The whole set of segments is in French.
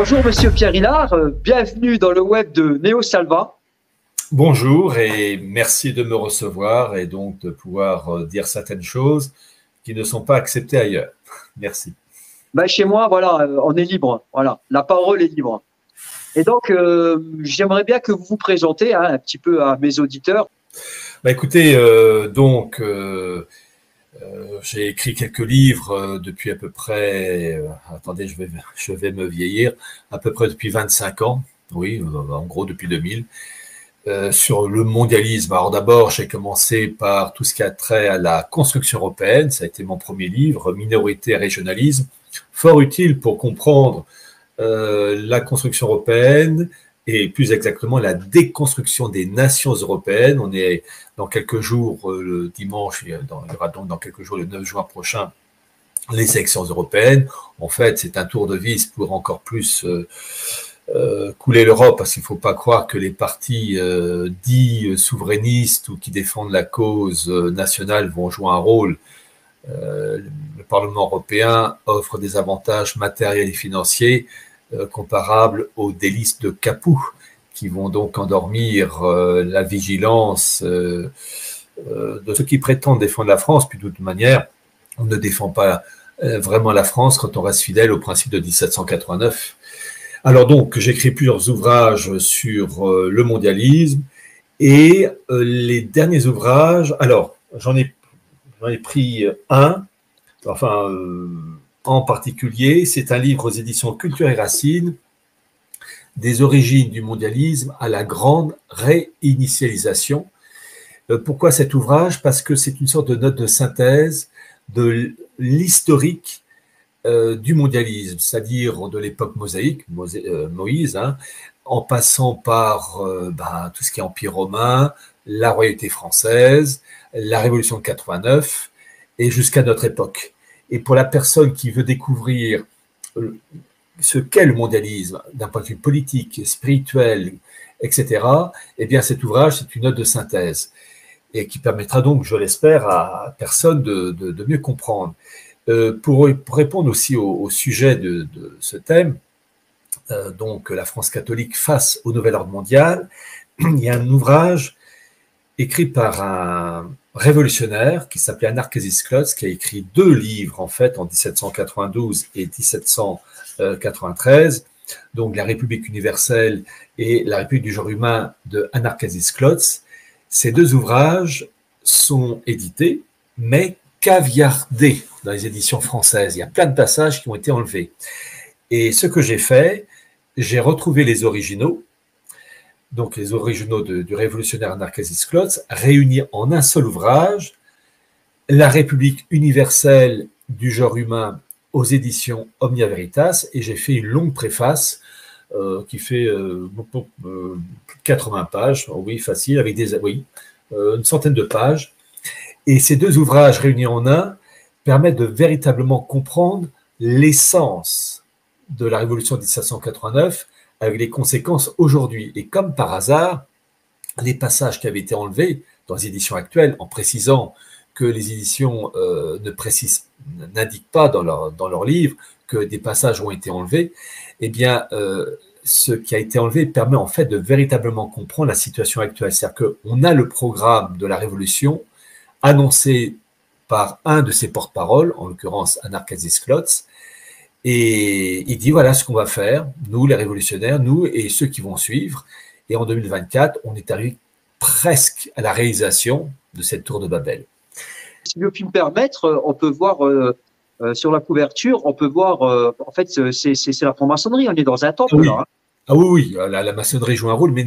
Bonjour Monsieur Pierre Hilard, bienvenue dans le web de Neo Salva. Bonjour et merci de me recevoir et donc de pouvoir dire certaines choses qui ne sont pas acceptées ailleurs. Merci. Ben, chez moi, voilà, on est libre, voilà, la parole est libre. Et donc, j'aimerais bien que vous vous présentez un petit peu à mes auditeurs. Bah, écoutez, j'ai écrit quelques livres depuis à peu près, attendez, je vais me vieillir, à peu près depuis 25 ans, oui, en gros depuis 2000. Sur le mondialisme. Alors d'abord, j'ai commencé par tout ce qui a trait à la construction européenne. Ça a été mon premier livre, Minorité et régionalisme, fort utile pour comprendre la construction européenne et plus exactement la déconstruction des nations européennes. On est dans quelques jours, le dimanche, il y aura donc dans quelques jours, le 9 juin prochain, les élections européennes. En fait, c'est un tour de vis pour encore plus couler l'Europe, parce qu'il ne faut pas croire que les partis dits souverainistes ou qui défendent la cause nationale vont jouer un rôle. Le Parlement européen offre des avantages matériels et financiers comparables aux délices de Capoue, qui vont donc endormir la vigilance de ceux qui prétendent défendre la France. Puis de toute manière, on ne défend pas vraiment la France quand on reste fidèle au principe de 1789. Alors donc, j'écris plusieurs ouvrages sur le mondialisme et les derniers ouvrages, alors j'en ai pris un, enfin en particulier, c'est un livre aux éditions Culture et Racines, des origines du mondialisme à la grande réinitialisation. Pourquoi cet ouvrage? Parce que c'est une sorte de note de synthèse de l'historique du mondialisme, c'est-à-dire de l'époque mosaïque, Moïse, hein, en passant par tout ce qui est Empire romain, la royauté française, la Révolution de 89 et jusqu'à notre époque. Et pour la personne qui veut découvrir ce qu'est le mondialisme d'un point de vue politique, spirituel, etc., eh bien cet ouvrage, c'est une note de synthèse et qui permettra donc, je l'espère, à personne de mieux comprendre. Pour répondre aussi au sujet de ce thème, donc la France catholique face au nouvel ordre mondial, il y a un ouvrage écrit par un révolutionnaire qui s'appelait Anarkezis Klotz, qui a écrit 2 livres en fait en 1792 et 1793, donc La République universelle et La République du genre humain de Anarkezis Klotz. Ces 2 ouvrages sont édités, mais caviardés dans les éditions françaises. Il y a plein de passages qui ont été enlevés. Et ce que j'ai fait, j'ai retrouvé les originaux, donc les originaux du révolutionnaire Anarkezis Klotz, réunis en un seul ouvrage, La République universelle du genre humain aux éditions Omnia Veritas, et j'ai fait une longue préface qui fait 80 pages, oui, facile, avec une centaine de pages. Et ces 2 ouvrages réunis en un permettent de véritablement comprendre l'essence de la Révolution de 1789 avec les conséquences aujourd'hui. Et comme par hasard, les passages qui avaient été enlevés dans les éditions actuelles, en précisant que les éditions n'indiquent pas dans leur livre que des passages ont été enlevés, eh bien, ce qui a été enlevé permet en fait de véritablement comprendre la situation actuelle. C'est-à-dire qu'on a le programme de la Révolution annoncé par un de ses porte-paroles, en l'occurrence Anarkezis Klotz, et il dit voilà ce qu'on va faire, nous les révolutionnaires, nous et ceux qui vont suivre. Et en 2024, on est arrivé presque à la réalisation de cette tour de Babel. Si je puis me permettre, on peut voir sur la couverture, on peut voir, en fait, c'est la franc-maçonnerie, on est dans un temple oui. là. Hein. Ah oui, la maçonnerie joue un rôle, mais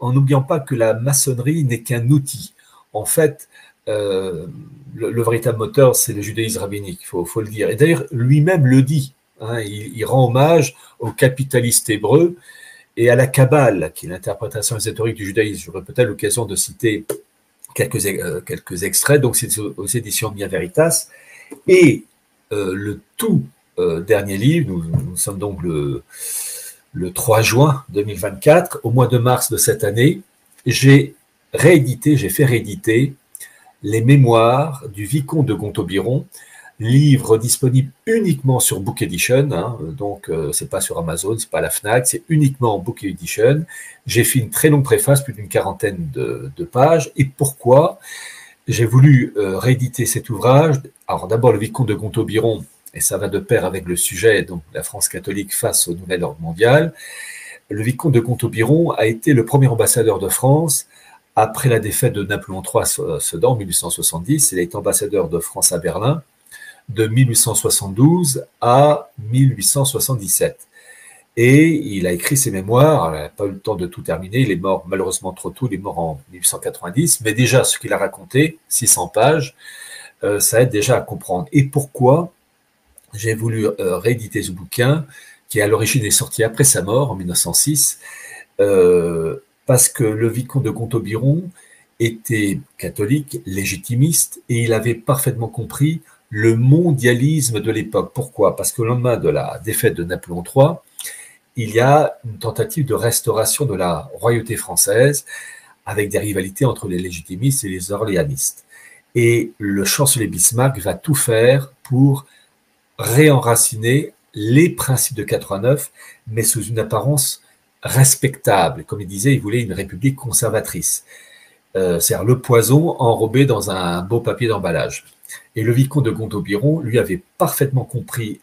en n'oubliant pas que la maçonnerie n'est qu'un outil. En fait, le véritable moteur, c'est le judaïsme rabbinique, il faut le dire. Et d'ailleurs, lui-même le dit. Hein, il rend hommage aux capitalistes hébreux et à la Kabbale, qui est l'interprétation ésotérique du judaïsme. J'aurai peut-être l'occasion de citer quelques extraits. Donc, c'est aux éditions Omnia Veritas. Et le tout dernier livre, nous sommes donc le 3 juin 2024, au mois de mars de cette année, j'ai fait rééditer les mémoires du vicomte de Gontaubiron, livre disponible uniquement sur Book Edition, hein, donc c'est pas sur Amazon, c'est pas à la Fnac, c'est uniquement en Book Edition. J'ai fait une très longue préface, plus d'une quarantaine de pages. Et pourquoi j'ai voulu rééditer cet ouvrage? Alors d'abord le vicomte de Gontaut-Biron, et ça va de pair avec le sujet, donc la France catholique face au nouvel ordre mondial. Le vicomte de Gontaut-Biron a été le premier ambassadeur de France après la défaite de Napoléon III à Sedan en 1870. Il a été ambassadeur de France à Berlin de 1872 à 1877. Et il a écrit ses mémoires, il n'a pas eu le temps de tout terminer, il est mort malheureusement trop tôt, il est mort en 1890, mais déjà ce qu'il a raconté, 600 pages, ça aide déjà à comprendre. Et pourquoi j'ai voulu rééditer ce bouquin, qui à l'origine est sorti après sa mort, en 1906, parce que le vicomte de Gontaut-Biron était catholique, légitimiste, et il avait parfaitement compris le mondialisme de l'époque. Pourquoi? Parce qu'au lendemain de la défaite de Napoléon III, il y a une tentative de restauration de la royauté française, avec des rivalités entre les légitimistes et les orléanistes. Et le chancelier Bismarck va tout faire pour réenraciner les principes de 89, mais sous une apparence respectable. Comme il disait, il voulait une république conservatrice. C'est-à-dire le poison enrobé dans un beau papier d'emballage. Et le vicomte de Gontaut-Biron, lui, avait parfaitement compris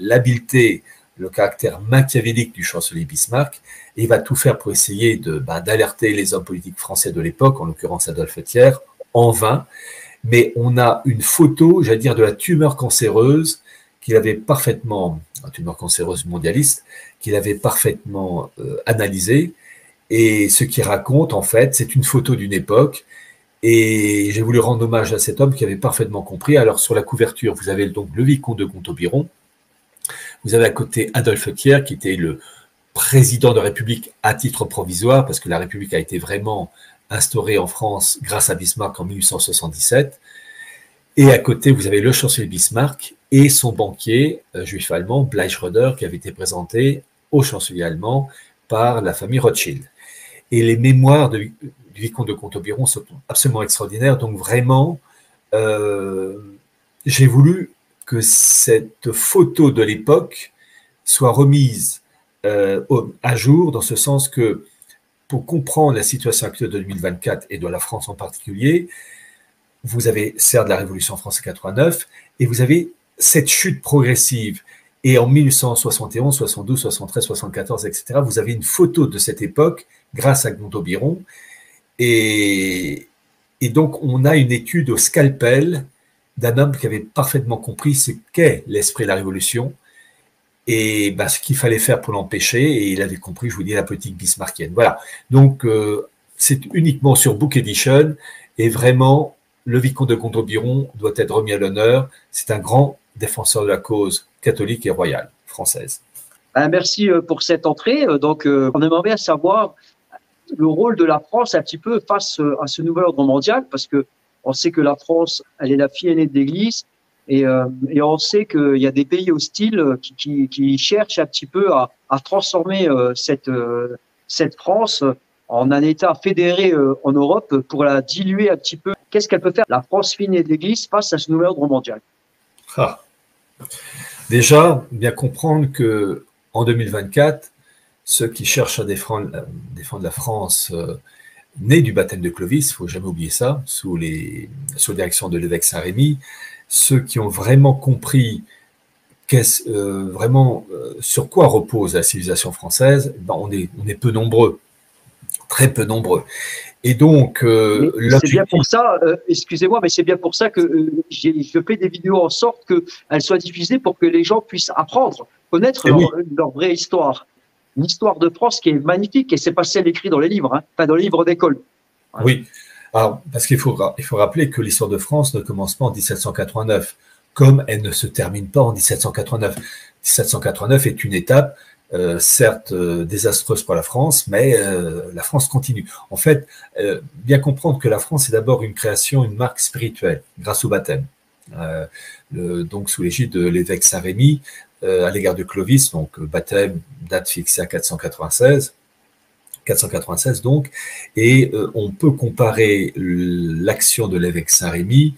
l'habileté, le caractère machiavélique du chancelier Bismarck, et il va tout faire pour essayer d'alerter les hommes politiques français de l'époque, en l'occurrence Adolphe Thiers, en vain. Mais on a une photo, j'allais dire, de la tumeur cancéreuse qu'il avait parfaitement, une tumeur cancéreuse mondialiste, qu'il avait parfaitement analysée. Et ce qu'il raconte, en fait, c'est une photo d'une époque. Et j'ai voulu rendre hommage à cet homme qui avait parfaitement compris. Alors, sur la couverture, vous avez donc le vicomte de Gontaut-Biron. Vous avez à côté Adolphe Thiers, qui était le président de la République à titre provisoire, parce que la République a été vraiment instaurée en France grâce à Bismarck en 1877. Et à côté, vous avez le chancelier Bismarck et son banquier juif allemand, Bleich Schröder, qui avait été présenté au chancelier allemand par la famille Rothschild. Et les mémoires du vicomte de Gontaut-Biron sont absolument extraordinaires. Donc vraiment, j'ai voulu que cette photo de l'époque soit remise à jour, dans ce sens que pour comprendre la situation actuelle de 2024 et de la France en particulier, vous avez certes la Révolution française 89 et vous avez cette chute progressive. Et en 1871, 72, 73, 74, etc., vous avez une photo de cette époque grâce à Gontaut-Biron. Et donc, on a une étude au scalpel d'un homme qui avait parfaitement compris ce qu'est l'esprit de la Révolution et ce qu'il fallait faire pour l'empêcher. Et il avait compris, je vous dis, la politique bismarckienne. Voilà. Donc, c'est uniquement sur Book Edition. Et vraiment, le vicomte de Gontaut-Biron doit être remis à l'honneur. C'est un grand défenseur de la cause catholique et royale française. Merci pour cette entrée. Donc, on aimerait bien savoir le rôle de la France un petit peu face à ce nouvel ordre mondial, parce que on sait que la France, elle est la fille aînée de l'Église, et on sait qu'il y a des pays hostiles qui cherchent un petit peu à transformer cette France en un État fédéré en Europe pour la diluer un petit peu. Qu'est-ce qu'elle peut faire, la France fille aînée de l'Église, face à ce nouvel ordre mondial? Déjà, bien comprendre qu'en 2024, ceux qui cherchent à défendre la France née du baptême de Clovis, il ne faut jamais oublier ça, sous la direction de l'évêque Saint-Rémy, ceux qui ont vraiment compris sur quoi repose la civilisation française, on est peu nombreux, très peu nombreux. Et donc, c'est bien pour ça, excusez-moi, mais c'est bien pour ça que je fais des vidéos en sorte qu'elles soient diffusées pour que les gens puissent apprendre, connaître leur vraie histoire. Une histoire de France qui est magnifique, et c'est pas celle écrite dans les livres, hein, pas dans les livres d'école. Voilà. Oui, alors, parce qu'il faut rappeler que l'histoire de France ne commence pas en 1789, comme elle ne se termine pas en 1789. 1789 est une étape, certes désastreuse pour la France, mais la France continue. En fait, bien comprendre que la France est d'abord une création, une marque spirituelle, grâce au baptême. Donc sous l'égide de l'évêque Saint-Rémy, à l'égard de Clovis, donc baptême, date fixée à 496 donc, et on peut comparer l'action de l'évêque Saint-Rémy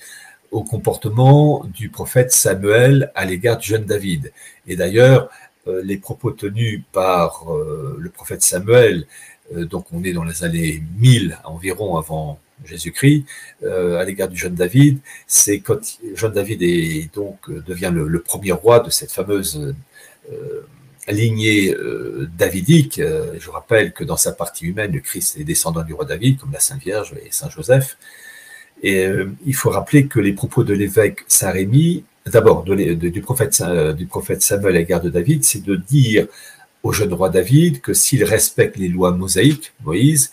au comportement du prophète Samuel à l'égard du jeune David. Et d'ailleurs, les propos tenus par le prophète Samuel, donc on est dans les années 1000 environ avant Jésus-Christ, à l'égard du jeune David, c'est quand jeune David devient le premier roi de cette fameuse lignée davidique. Je rappelle que dans sa partie humaine, le Christ est descendant du roi David, comme la Sainte Vierge et Saint Joseph. Et il faut rappeler que les propos de l'évêque Saint-Rémy, d'abord du prophète Samuel à l'égard de David, c'est de dire au jeune roi David que s'il respecte les lois mosaïques, Moïse,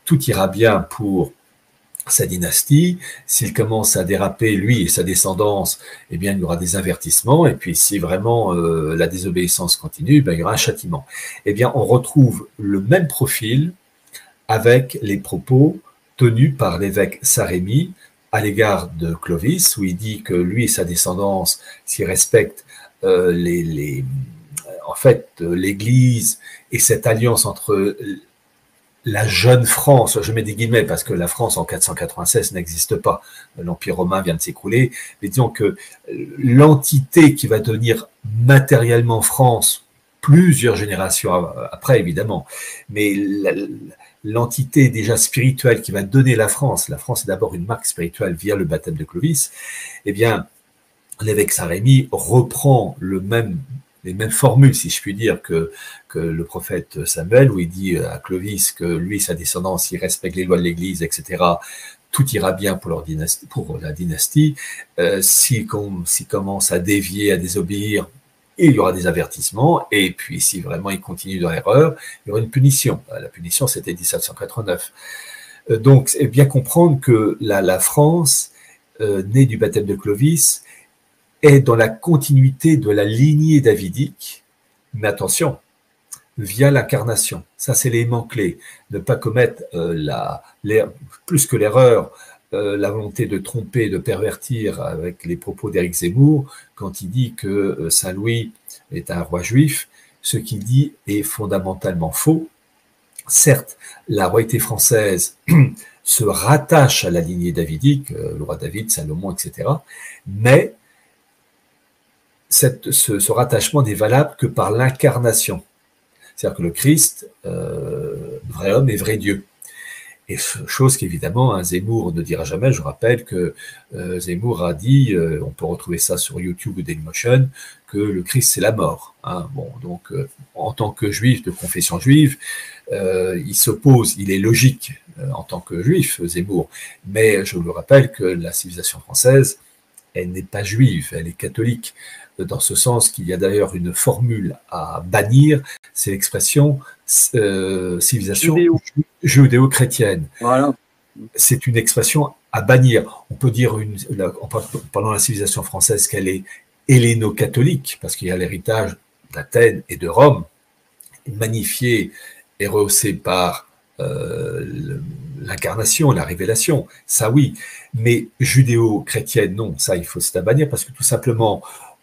tout ira bien pour sa dynastie. S'il commence à déraper, lui et sa descendance, eh bien, il y aura des avertissements. Et puis, si vraiment la désobéissance continue, ben, il y aura un châtiment. Eh bien, on retrouve le même profil avec les propos tenus par l'évêque Saint-Rémy à l'égard de Clovis, où il dit que lui et sa descendance, s'ils respectent l'Église et cette alliance entre la jeune France, je mets des guillemets parce que la France en 496 n'existe pas, l'Empire romain vient de s'écrouler, mais disons que l'entité qui va devenir matériellement France, plusieurs générations après évidemment, mais l'entité déjà spirituelle qui va donner la France est d'abord une marque spirituelle via le baptême de Clovis, eh bien l'évêque Saint-Rémy reprend les mêmes formules, si je puis dire, que le prophète Samuel, où il dit à Clovis que lui, sa descendance, il respecte les lois de l'Église, etc., tout ira bien pour la dynastie. S'il commence à dévier, à désobéir, il y aura des avertissements, et puis si vraiment il continue dans l'erreur, il y aura une punition. La punition, c'était 1789. Donc, c'est bien comprendre que la France, née du baptême de Clovis, est dans la continuité de la lignée davidique, mais attention, via l'incarnation. Ça, c'est l'élément clé. Ne pas commettre plus que l'erreur, la volonté de tromper, de pervertir avec les propos d'Éric Zemmour, quand il dit que Saint Louis est un roi juif. Ce qu'il dit est fondamentalement faux. Certes, la royauté française se rattache à la lignée davidique, le roi David, Salomon, etc., mais ce rattachement n'est valable que par l'incarnation. C'est-à-dire que le Christ, vrai homme et vrai Dieu. Et chose qu'évidemment, Zemmour ne dira jamais. Je rappelle que Zemmour a dit, on peut retrouver ça sur YouTube ou Dailymotion, que le Christ c'est la mort. Bon, donc en tant que juif de confession juive, il s'oppose, il est logique en tant que juif, Zemmour. Mais je vous rappelle que la civilisation française, elle n'est pas juive, elle est catholique. Dans ce sens qu'il y a d'ailleurs une formule à bannir, c'est l'expression civilisation judéo-chrétienne. Voilà. C'est une expression à bannir. On peut dire, pendant la civilisation française, qu'elle est helléno-catholique, parce qu'il y a l'héritage d'Athènes et de Rome, magnifié et rehaussé par l'incarnation, la révélation, ça oui, mais judéo-chrétienne, non, ça il faut à bannir, parce que tout simplement,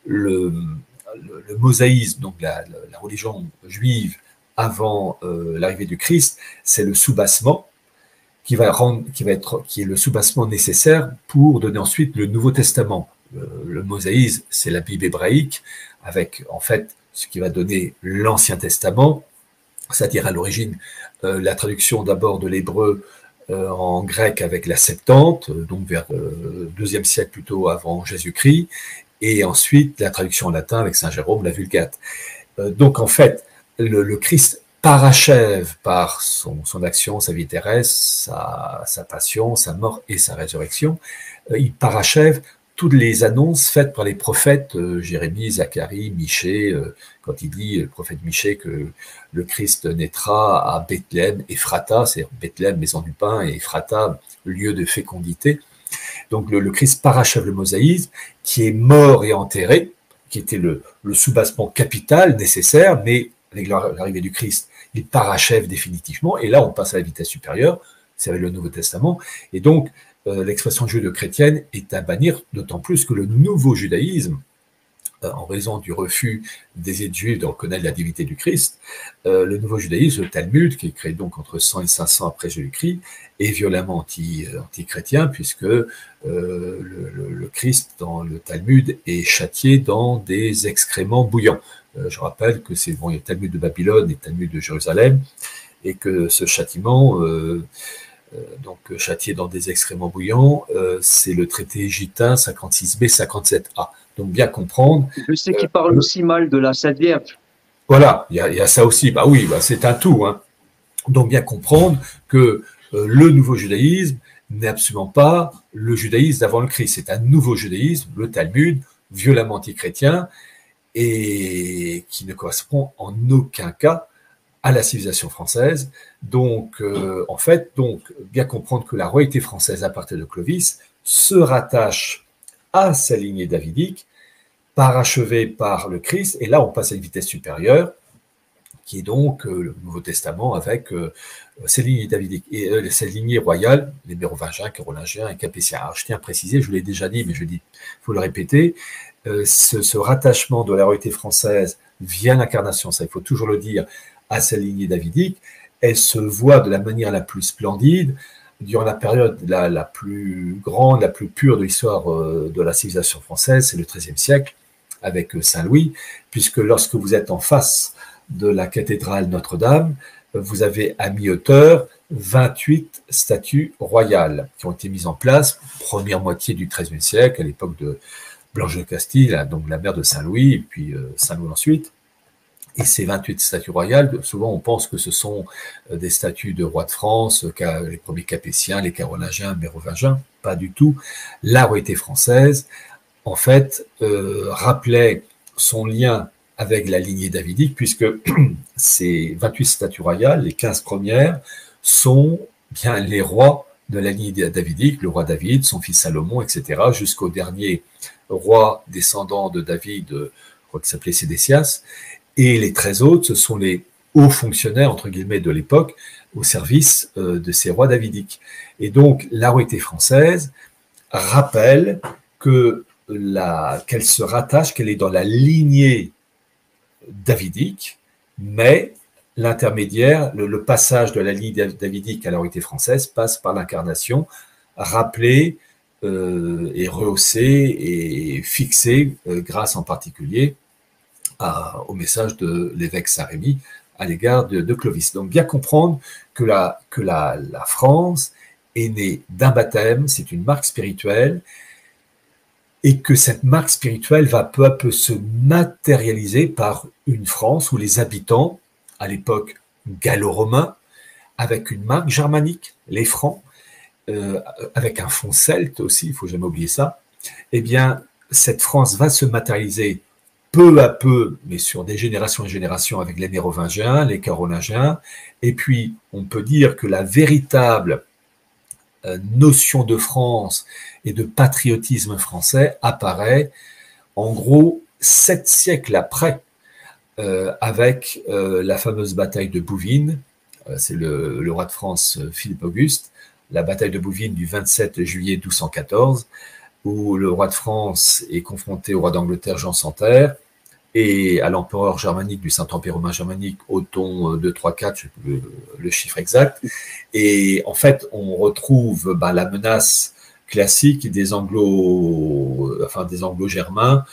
le mosaïsme, donc la religion juive avant l'arrivée du Christ, c'est le soubassement qui est le soubassement nécessaire pour donner ensuite le Nouveau Testament. Le mosaïsme, c'est la Bible hébraïque, avec en fait ce qui va donner l'Ancien Testament, c'est-à-dire à l'origine la traduction d'abord de l'hébreu en grec avec la Septante, donc vers le IIe siècle plutôt avant Jésus-Christ, et ensuite la traduction en latin avec Saint Jérôme, la Vulgate. Donc en fait, le Christ parachève par son action, sa vie terrestre, sa passion, sa mort et sa résurrection, il parachève toutes les annonces faites par les prophètes, Jérémie, Zacharie, Michée, quand il dit, le prophète Michée, que le Christ naîtra à Bethléem, Ephrata, c'est Bethléem, maison du pain, et Ephrata, lieu de fécondité. Donc le Christ parachève le mosaïsme, qui est mort et enterré, qui était le soubassement capital nécessaire, mais avec l'arrivée du Christ, il parachève définitivement, et là on passe à la vitesse supérieure, c'est avec le Nouveau Testament, et donc l'expression judéo-chrétienne est à bannir, d'autant plus que le nouveau judaïsme en raison du refus des élites juifs de reconnaître la divinité du Christ, le nouveau judaïsme, le Talmud, qui est créé donc entre 100 et 500 après Jésus-Christ, est violemment anti-chrétien, puisque le Christ, dans le Talmud, est châtié dans des excréments bouillants. Je rappelle que c'est bon, il y a le Talmud de Babylone et le Talmud de Jérusalem, et que ce châtiment, donc châtié dans des excréments bouillants, c'est le traité Gitin 56b, 57a. Donc bien comprendre. Je sais qu'il parle aussi mal de la Sainte Vierge. Voilà, il y a ça aussi. Bah oui, bah c'est un tout. Hein. Donc bien comprendre que le nouveau judaïsme n'est absolument pas le judaïsme d'avant le Christ. C'est un nouveau judaïsme, le Talmud, violemment anti-chrétien, et qui ne correspond en aucun cas à la civilisation française. Donc, en fait, bien comprendre que la royauté française, à partir de Clovis, se rattache à sa lignée davidique, parachevée par le Christ, et là on passe à une vitesse supérieure, qui est donc le Nouveau Testament avec ses lignées davidiques, et ses lignées royales, les Mérovingiens, Carolingiens et Capétiens. Alors je tiens à préciser, je vous l'ai déjà dit, mais je dis, il faut le répéter, ce rattachement de la royauté française via l'incarnation, ça il faut toujours le dire, à sa lignée davidique, elle se voit de la manière la plus splendide durant la période la plus grande, la plus pure de l'histoire de la civilisation française, c'est le XIIIe siècle, avec Saint-Louis, puisque lorsque vous êtes en face de la cathédrale Notre-Dame, vous avez à mi-hauteur 28 statues royales qui ont été mises en place, première moitié du XIIIe siècle, à l'époque de Blanche de Castille, donc la mère de Saint-Louis, et puis Saint-Louis ensuite. Et ces 28 statues royales, souvent on pense que ce sont des statues de rois de France, les premiers Capétiens, les Carolingiens, Mérovingiens, pas du tout. La royauté française, en fait, rappelait son lien avec la lignée davidique, puisque ces 28 statues royales, les 15 premières, sont bien les rois de la lignée davidique, le roi David, son fils Salomon, etc., jusqu'au dernier roi descendant de David, je crois qu'il s'appelait Sédécias. Et les 13 autres, ce sont les hauts fonctionnaires, entre guillemets, de l'époque, au service de ces rois davidiques. Et donc, la royauté française rappelle qu'elle se rattache, qu'elle est dans la lignée davidique, mais l'intermédiaire, le passage de la lignée davidique à la royauté française passe par l'incarnation, rappelée et rehaussée et fixée, grâce en particulier au message de l'évêque Saint-Rémy à l'égard de Clovis. Donc bien comprendre que la France est née d'un baptême, c'est une marque spirituelle, et que cette marque spirituelle va peu à peu se matérialiser par une France où les habitants, à l'époque gallo-romain, avec une marque germanique, les Francs, avec un fond celte aussi, il ne faut jamais oublier ça, eh bien, cette France va se matérialiser peu à peu, mais sur des générations et générations, avec les Mérovingiens, les Carolingiens, et puis on peut dire que la véritable notion de France et de patriotisme français apparaît en gros 7 siècles après, avec la fameuse bataille de Bouvines, c'est le roi de France Philippe Auguste, la bataille de Bouvines du 27 juillet 1214, où le roi de France est confronté au roi d'Angleterre Jean sans Terre et à l'empereur germanique du Saint-Empire romain germanique Othon 2, 3, 4, je sais plus le chiffre exact. Et en fait, on retrouve la menace classique des anglo-germains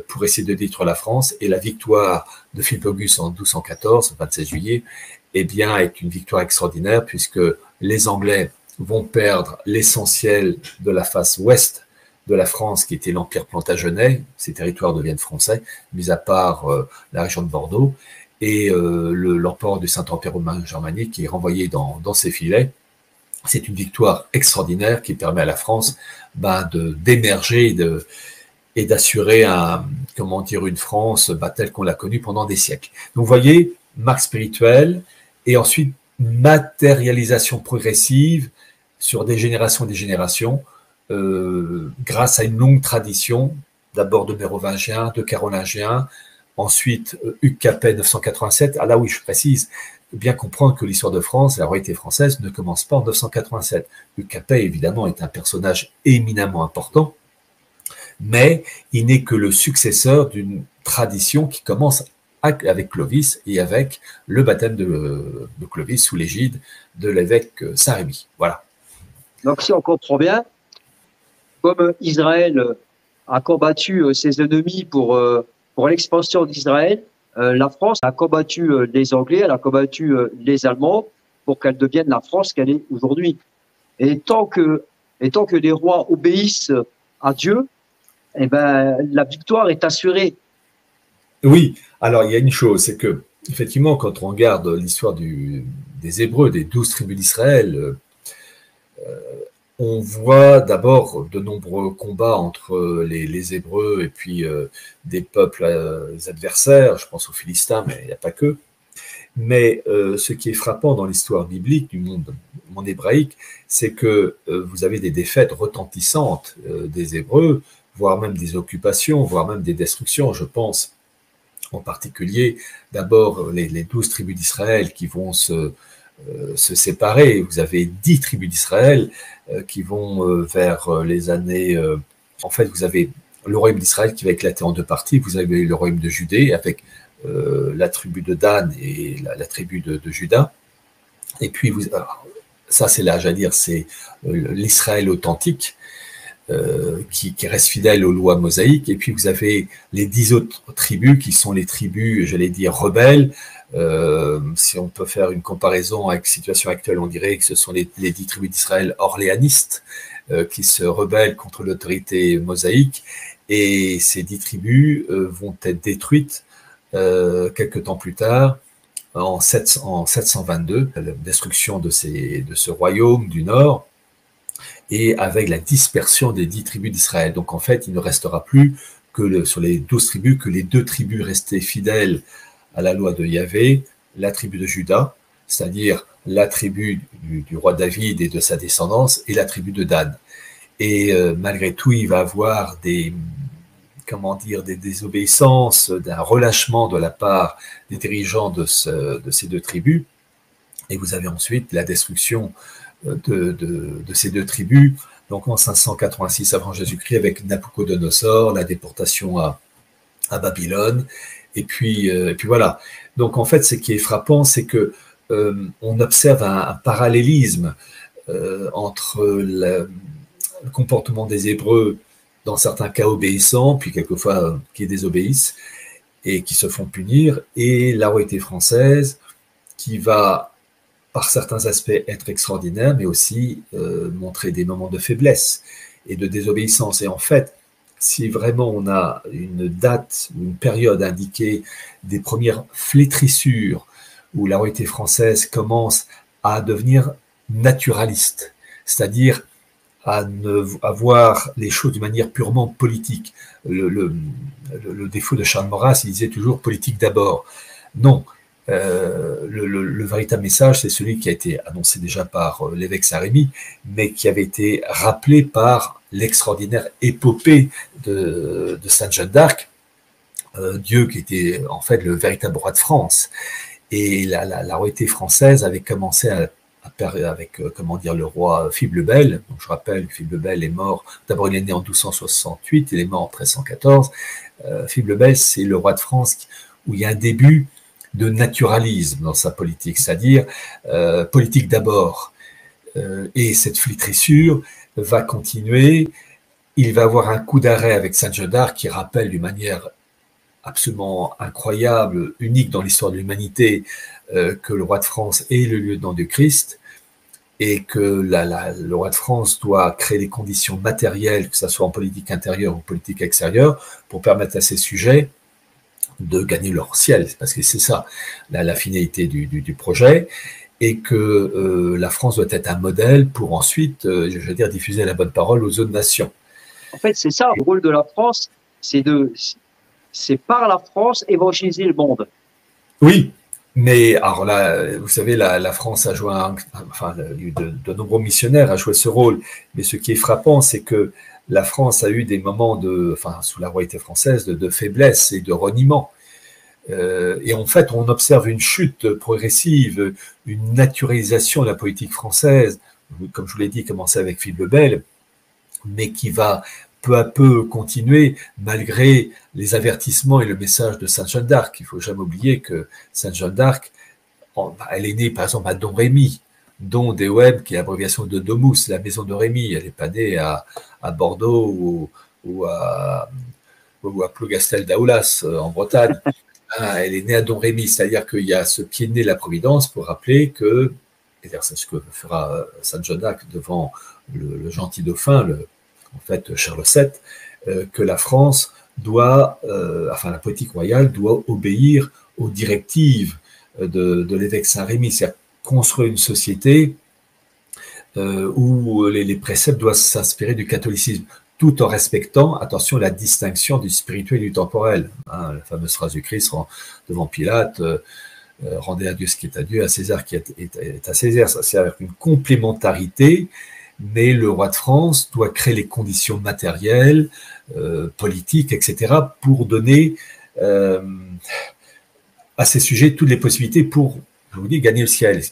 pour essayer de détruire la France, et la victoire de Philippe Auguste en 1214, le 27 juillet, eh bien, est une victoire extraordinaire, puisque les Anglais vont perdre l'essentiel de la face ouest de la France, qui était l'Empire plantagenet. Ces territoires deviennent français, mis à part la région de Bordeaux, et l'empereur du Saint-Empire romain germanique qui est renvoyé dans ses filets. C'est une victoire extraordinaire qui permet à la France d'émerger et d'assurer une France telle qu'on l'a connue pendant des siècles. Donc vous voyez, marque spirituelle, et ensuite matérialisation progressive sur des générations et des générations, grâce à une longue tradition, d'abord de Mérovingiens, de Carolingiens, ensuite Hugues Capet 987. Ah là oui, je précise, bien comprendre que l'histoire de France, la royauté française, ne commence pas en 987. Hugues Capet, évidemment, est un personnage éminemment important, mais il n'est que le successeur d'une tradition qui commence avec Clovis et avec le baptême de Clovis sous l'égide de l'évêque Saint-Rémy. Voilà. Donc si on comprend bien, comme Israël a combattu ses ennemis pour l'expansion d'Israël, la France a combattu les Anglais, elle a combattu les Allemands pour qu'elle devienne la France qu'elle est aujourd'hui. Et tant que les rois obéissent à Dieu, eh ben, la victoire est assurée. Oui, alors il y a une chose, c'est que effectivement, quand on regarde l'histoire des Hébreux, des 12 tribus d'Israël, on voit d'abord de nombreux combats entre les Hébreux et puis des peuples adversaires, je pense aux Philistins, mais il n'y a pas que. Mais ce qui est frappant dans l'histoire biblique du monde hébraïque, c'est que vous avez des défaites retentissantes des Hébreux, voire même des occupations, voire même des destructions. Je pense en particulier d'abord les 12 tribus d'Israël qui vont se séparer. Vous avez 10 tribus d'Israël qui vont vers les années... en fait, vous avez le royaume d'Israël qui va éclater en deux parties. Vous avez le royaume de Judée avec la tribu de Dan et la tribu de Juda. Et puis, ça c'est là, j'allais dire, c'est l'Israël authentique qui reste fidèle aux lois mosaïques. Et puis, vous avez les 10 autres tribus qui sont les tribus, j'allais dire, rebelles. Si on peut faire une comparaison avec la situation actuelle, on dirait que ce sont les 10 tribus d'Israël orléanistes qui se rebellent contre l'autorité mosaïque. Et ces 10 tribus vont être détruites quelques temps plus tard, en 722, la destruction de ce royaume du nord, et avec la dispersion des 10 tribus d'Israël. Donc en fait, il ne restera plus que sur les 12 tribus, que les 2 tribus restées fidèles à la loi de Yahvé, la tribu de Juda, c'est-à-dire la tribu du roi David et de sa descendance, et la tribu de Dan. Et malgré tout, il va avoir des désobéissances, d'un relâchement de la part des dirigeants de ces 2 tribus. Et vous avez ensuite la destruction de ces 2 tribus, donc en 586 avant Jésus-Christ, avec Nabucodonosor, la déportation à Babylone. Et puis voilà. Donc en fait, ce qui est frappant, c'est que on observe un parallélisme entre le comportement des Hébreux, dans certains cas obéissants, puis quelquefois qui désobéissent et qui se font punir, et la royauté française qui va, par certains aspects, être extraordinaire, mais aussi montrer des moments de faiblesse et de désobéissance. Et en fait, si vraiment on a une date, une période indiquée des premières flétrissures où la royauté française commence à devenir naturaliste, c'est-à-dire à voir les choses d'une manière purement politique. Le défaut de Charles Maurras, il disait toujours politique d'abord. Non, le véritable message, c'est celui qui a été annoncé déjà par l'évêque Saint-Rémy, mais qui avait été rappelé par l'extraordinaire épopée de Sainte Jeanne d'Arc, Dieu qui était en fait le véritable roi de France. Et la royauté française avait commencé avec le roi Philippe le Bel. Donc je rappelle, Philippe le Bel est mort, d'abord il est né en 1268, il est mort en 1314. Philippe le Bel, c'est le roi de France où il y a un début de naturalisme dans sa politique, c'est-à-dire politique d'abord. Et cette flétrissure va continuer. Il va avoir un coup d'arrêt avec Sainte Jeanne d'Arc qui rappelle d'une manière absolument incroyable, unique dans l'histoire de l'humanité, que le roi de France est le lieutenant du Christ et que le roi de France doit créer les conditions matérielles, que ce soit en politique intérieure ou politique extérieure, pour permettre à ses sujets de gagner leur ciel, parce que c'est ça la finalité du projet, et que la France doit être un modèle pour ensuite, je veux dire, diffuser la bonne parole aux autres nations. En fait, c'est ça, le rôle de la France, c'est par la France évangéliser le monde. Oui, mais alors là, vous savez, la France a joué, de nombreux missionnaires a joué ce rôle, mais ce qui est frappant, c'est que la France a eu des moments sous la royauté française, de faiblesse et de reniement. Et en fait, on observe une chute progressive, une naturalisation de la politique française, comme je vous l'ai dit, commencer avec Philippe le Bel, mais qui va peu à peu continuer malgré les avertissements et le message de Sainte Jeanne d'Arc. Il ne faut jamais oublier que Sainte Jeanne d'Arc, elle est née par exemple à Domrémy, Don DOM, qui est l'abréviation de Domus, la maison de Rémy. Elle n'est pas née à Bordeaux ou à Plougastel d'Aoulas en Bretagne. Elle est née à Domrémy, c'est-à-dire qu'il y a ce pied de nez de la Providence pour rappeler que, et c'est ce que fera Sainte Jeanne d'Arc devant le gentil dauphin, en fait Charles VII, que la France doit, enfin la politique royale doit obéir aux directives de l'évêque Saint-Rémy, c'est-à-dire construire une société où les préceptes doivent s'inspirer du catholicisme, tout en respectant, attention, la distinction du spirituel et du temporel. Hein, la fameuse phrase du Christ devant Pilate, rendez à Dieu ce qui est à Dieu, à César qui est à César. Ça, c'est avec une complémentarité, mais le roi de France doit créer les conditions matérielles, politiques, etc., pour donner à ces sujets toutes les possibilités pour, je vous dis, gagner le ciel.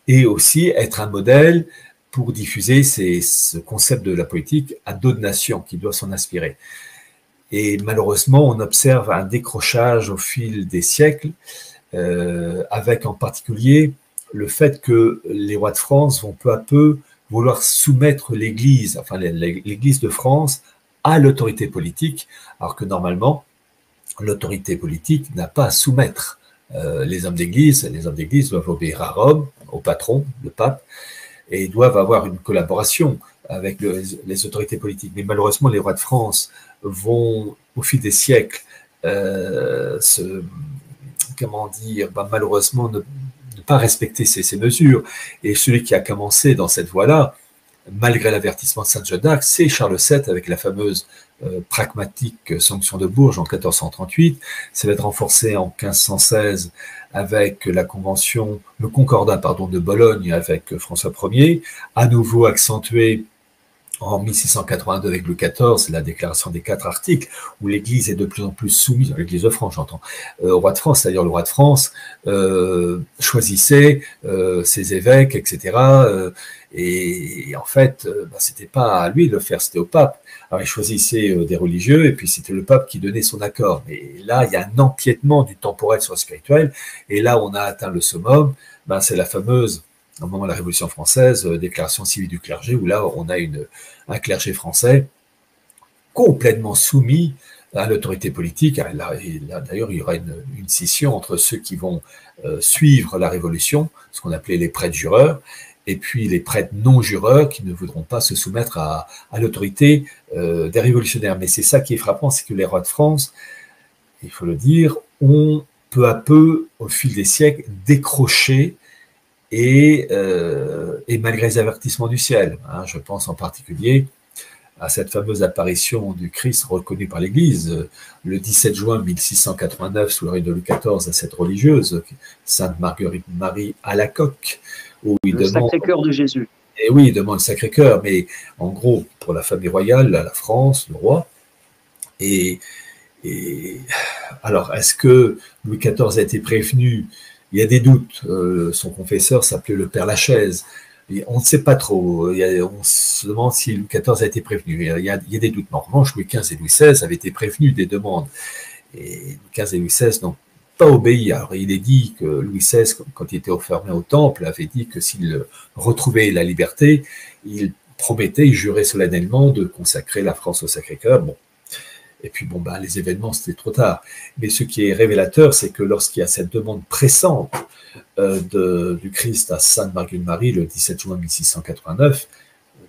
Et aussi être un modèle pour diffuser ce concept de la politique à d'autres nations qui doivent s'en inspirer. Et malheureusement, on observe un décrochage au fil des siècles, avec en particulier le fait que les rois de France vont peu à peu vouloir soumettre l'Église, enfin l'Église de France, à l'autorité politique, alors que normalement, l'autorité politique n'a pas à soumettre les hommes d'Église. Les hommes d'Église doivent obéir à Rome, au patron, le pape, et doivent avoir une collaboration avec les autorités politiques. Mais malheureusement, les rois de France vont, au fil des siècles, malheureusement, ne pas respecter ces mesures. Et celui qui a commencé dans cette voie-là, malgré l'avertissement de Sainte Jeanne d'Arc, c'est Charles VII avec la fameuse pragmatique sanction de Bourges en 1438. Ça va être renforcé en 1516 avec la convention, le concordat de Bologne avec François Ier, à nouveau accentué en 1682 avec Louis XIV, la déclaration des 4 articles, où l'Église est de plus en plus soumise, l'Église de France j'entends, au roi de France, c'est-à-dire le roi de France choisissait ses évêques, etc. Et en fait, c'était pas à lui de le faire, c'était au pape. Alors il choisissait des religieux, et puis c'était le pape qui donnait son accord. Mais là, il y a un empiètement du temporel sur le spirituel, et là, on a atteint le summum, c'est la fameuse, au moment de la Révolution française, déclaration civile du clergé, où là, on a un clergé français complètement soumis à l'autorité politique. Et là, d'ailleurs, il y aura une scission entre ceux qui vont suivre la Révolution, ce qu'on appelait les prêtres jureurs, et puis les prêtres non-jureurs qui ne voudront pas se soumettre à l'autorité des révolutionnaires. Mais c'est ça qui est frappant, c'est que les rois de France, il faut le dire, ont peu à peu, au fil des siècles, décroché et malgré les avertissements du ciel. Hein, je pense en particulier à cette fameuse apparition du Christ reconnue par l'Église le 17 juin 1689 sous le règne de Louis XIV à cette religieuse, Sainte Marguerite Marie Alacoque, où il demande... Le Sacré-Cœur de Jésus. Et oui, il demande le Sacré-Cœur, mais en gros, pour la famille royale, la France, le roi. Et alors, est-ce que Louis XIV a été prévenu? Il y a des doutes. Son confesseur s'appelait le Père Lachaise. Et on ne sait pas trop. On se demande si Louis XIV a été prévenu. Il y a des doutes. Mais en revanche, Louis XV et Louis XVI avaient été prévenus des demandes. Et Louis XV et Louis XVI n'ont pas obéi. Alors, il est dit que Louis XVI, quand il était enfermé au Temple, avait dit que s'il retrouvait la liberté, il promettait, il jurait solennellement de consacrer la France au Sacré-Cœur. Bon. Et puis, les événements, c'était trop tard. Mais ce qui est révélateur, c'est que lorsqu'il y a cette demande pressante du Christ à Sainte Marguerite Marie, le 17 juin 1689,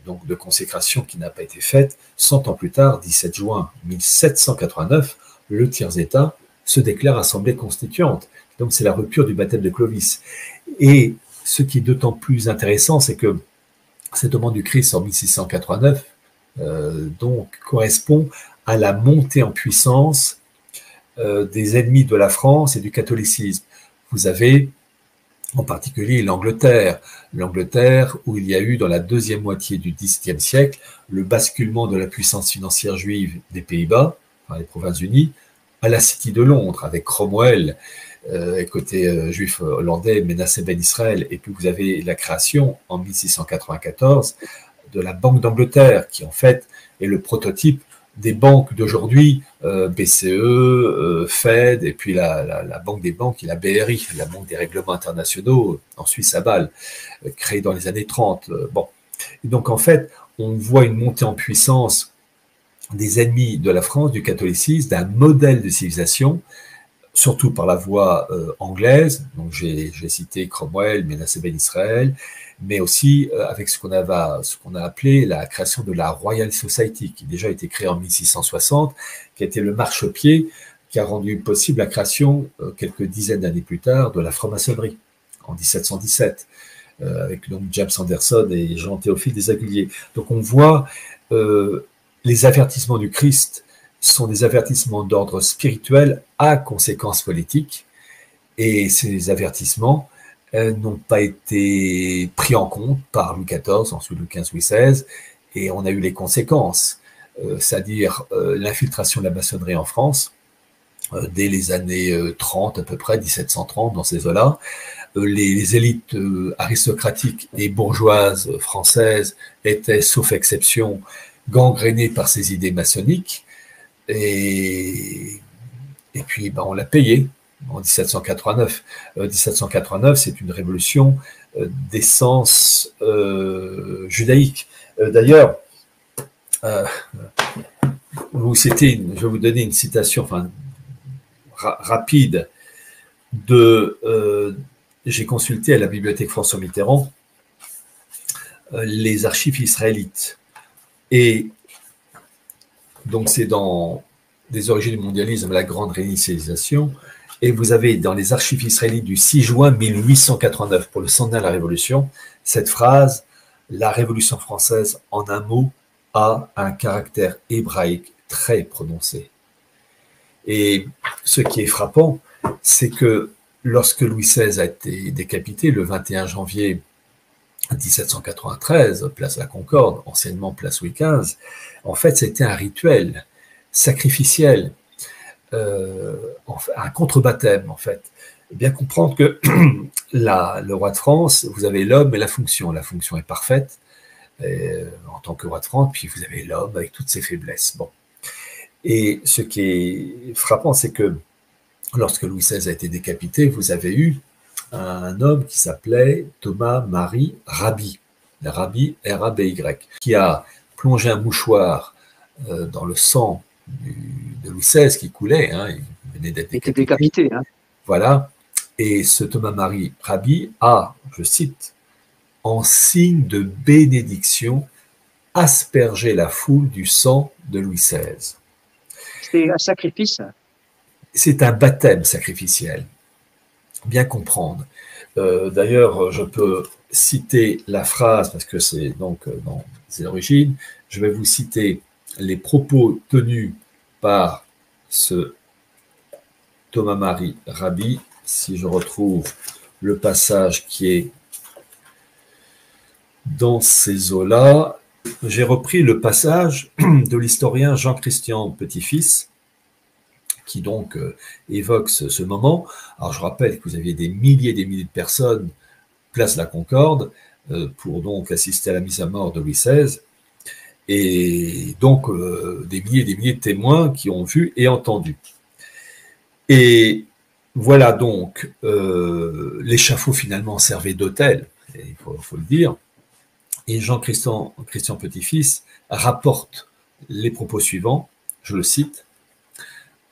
donc de consécration qui n'a pas été faite, 100 ans plus tard, 17 juin 1789, le tiers-État se déclare assemblée constituante. Donc, c'est la rupture du baptême de Clovis. Et ce qui est d'autant plus intéressant, c'est que cette demande du Christ en 1689 donc correspond à la montée en puissance des ennemis de la France et du catholicisme. Vous avez en particulier l'Angleterre où il y a eu dans la deuxième moitié du XVIIe siècle le basculement de la puissance financière juive des Pays-Bas, enfin les Provinces-Unies, à la City de Londres avec Cromwell, côté juif hollandais, Menasseh Ben Israël, et puis vous avez la création en 1694 de la Banque d'Angleterre qui en fait est le prototype des banques d'aujourd'hui, BCE, Fed, et puis la banque des banques, et la BRI, la Banque des règlements internationaux, en Suisse à Bâle, créée dans les années 30. Bon. Et donc en fait, on voit une montée en puissance des ennemis de la France, du catholicisme, d'un modèle de civilisation, surtout par la voie anglaise. Donc j'ai cité Cromwell, Menace Ben Israël, mais aussi avec ce qu'on a appelé la création de la Royal Society, qui déjà a été créée en 1660, qui a été le marchepied qui a rendu possible la création, quelques dizaines d'années plus tard, de la franc-maçonnerie, en 1717, avec donc James Anderson et Jean-Théophile Desaguliers. Donc on voit les avertissements du Christ sont des avertissements d'ordre spirituel à conséquences politiques, et ces avertissements n'ont pas été pris en compte par Louis XIV, ensuite Louis XV, Louis XVI, et on a eu les conséquences, c'est-à-dire l'infiltration de la maçonnerie en France, dès les années 30 à peu près, 1730, dans ces eaux-là. Les élites aristocratiques et bourgeoises françaises étaient, sauf exception, gangrénées par ces idées maçonniques, et puis on l'a payé en 1789. 1789, c'est une révolution d'essence judaïque. D'ailleurs, je vais vous donner une citation rapide j'ai consulté à la bibliothèque François Mitterrand les archives israélites. Et donc c'est dans des origines du mondialisme, la grande réinitialisation, et vous avez dans les archives israélites du 6 juin 1889, pour le centenaire de la Révolution, cette phrase: la Révolution française, en un mot, a un caractère hébraïque très prononcé. Et ce qui est frappant, c'est que lorsque Louis XVI a été décapité le 21 janvier 1793, place la Concorde, anciennement place Louis XV, en fait, c'était un rituel sacrificiel, un contre-baptême, en fait. Bien comprendre que le roi de France, vous avez l'homme et la fonction. La fonction est parfaite en tant que roi de France, puis vous avez l'homme avec toutes ses faiblesses. Bon. Et ce qui est frappant, c'est que lorsque Louis XVI a été décapité, vous avez eu un homme qui s'appelait Thomas-Marie Raby, Raby, R-A-B-Y, qui a plongé un mouchoir dans le sang de Louis XVI qui coulait, hein, il venait d'être décapité. Hein. Voilà. Et ce Thomas-Marie Raby a, je cite, en signe de bénédiction, aspergé la foule du sang de Louis XVI. C'est un sacrifice. C'est un baptême sacrificiel. Bien comprendre. D'ailleurs, je peux citer la phrase, parce que c'est donc dans ses origines, je vais vous citer les propos tenus par ce Thomas-Marie Raby, si je retrouve le passage qui est dans ces eaux-là. J'ai repris le passage de l'historien Jean-Christian Petit-Fils, qui donc évoque ce moment. Alors je rappelle que vous aviez des milliers de personnes, place la Concorde, pour donc assister à la mise à mort de Louis XVI, et donc des milliers de témoins qui ont vu et entendu. Et voilà donc, l'échafaud finalement servait d'autel, il faut le dire, et Jean-Christian Petit-Fils rapporte les propos suivants, je le cite: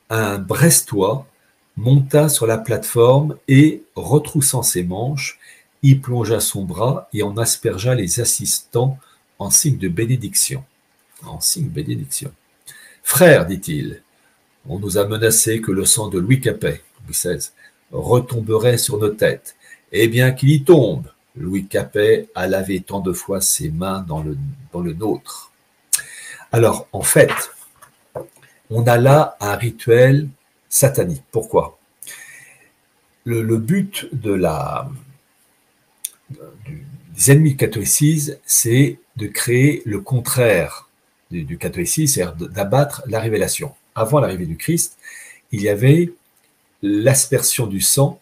un Brestois monta sur la plateforme et, retroussant ses manches, y plongea son bras et en aspergea les assistants en signe de bénédiction. En signe de bénédiction. Frère, dit-il, on nous a menacé que le sang de Louis Capet, Louis XVI, retomberait sur nos têtes. Eh bien qu'il y tombe, Louis Capet a lavé tant de fois ses mains dans le nôtre. Alors, en fait, on a là un rituel satanique. Pourquoi ? Le but des ennemis du catholicisme, c'est de créer le contraire du catholicisme, c'est-à-dire d'abattre la révélation. Avant l'arrivée du Christ, il y avait l'aspersion du sang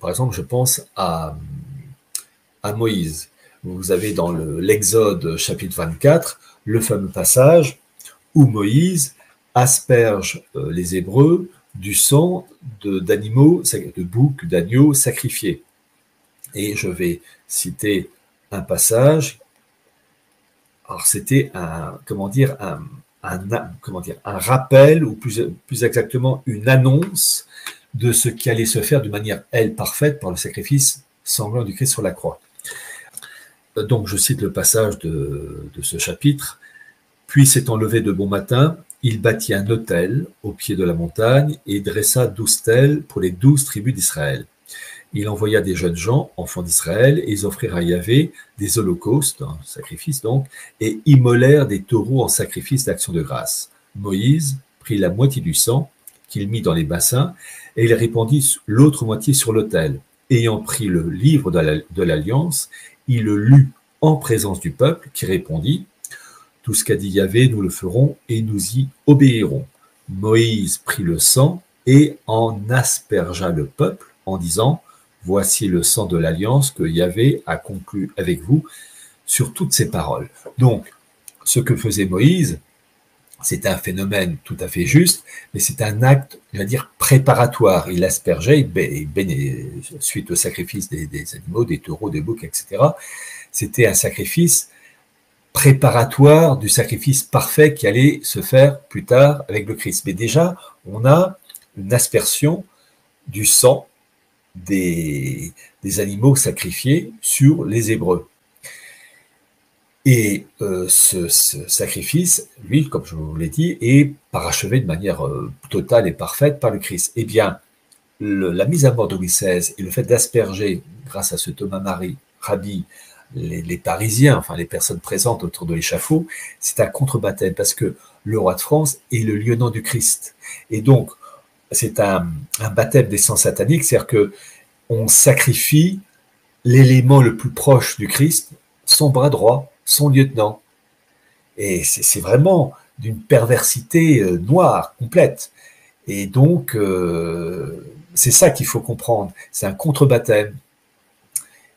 par exemple, je pense à Moïse. Vous avez dans l'Exode chapitre 24 le fameux passage où Moïse asperge les Hébreux du sang d'animaux, de boucs, d'agneaux sacrifiés. Et je vais citer un passage. Alors c'était un rappel, ou plus exactement une annonce de ce qui allait se faire de manière, parfaite par le sacrifice sanglant du Christ sur la croix. Donc je cite le passage de ce chapitre. « Puis s'étant levé de bon matin, il bâtit un autel au pied de la montagne et dressa 12 stèles pour les 12 tribus d'Israël. Il envoya des jeunes gens, enfants d'Israël, et ils offrirent à Yahvé des holocaustes, un sacrifice donc, et immolèrent des taureaux en sacrifice d'action de grâce. Moïse prit la moitié du sang qu'il mit dans les bassins, et il répandit l'autre moitié sur l'autel. Ayant pris le livre de l'Alliance, il le lut en présence du peuple, qui répondit « Tout ce qu'a dit Yahvé, nous le ferons, et nous y obéirons. » Moïse prit le sang et en aspergea le peuple, en disant « Voici le sang de l'alliance que Yahvé a conclu avec vous sur toutes ces paroles. » Donc, ce que faisait Moïse, c'est un phénomène tout à fait juste, mais c'est un acte, je vais dire, préparatoire. Il aspergeait, suite au sacrifice des animaux, des taureaux, des boucs, etc. C'était un sacrifice préparatoire du sacrifice parfait qui allait se faire plus tard avec le Christ. Mais déjà, on a une aspersion du sang des animaux sacrifiés sur les Hébreux. Et ce sacrifice, lui, comme je vous l'ai dit, est parachevé de manière totale et parfaite par le Christ. Eh bien, la mise à mort de Louis XVI et le fait d'asperger, grâce à ce Thomas Marie, Rabbi, les Parisiens, enfin les personnes présentes autour de l'échafaud, c'est un contre-baptême parce que le roi de France est le lieutenant du Christ. Et donc, c'est un baptême des sangs sataniques, c'est-à-dire qu'on sacrifie l'élément le plus proche du Christ, son bras droit, son lieutenant. Et c'est vraiment d'une perversité noire, complète. Et donc, c'est ça qu'il faut comprendre. C'est un contre-baptême.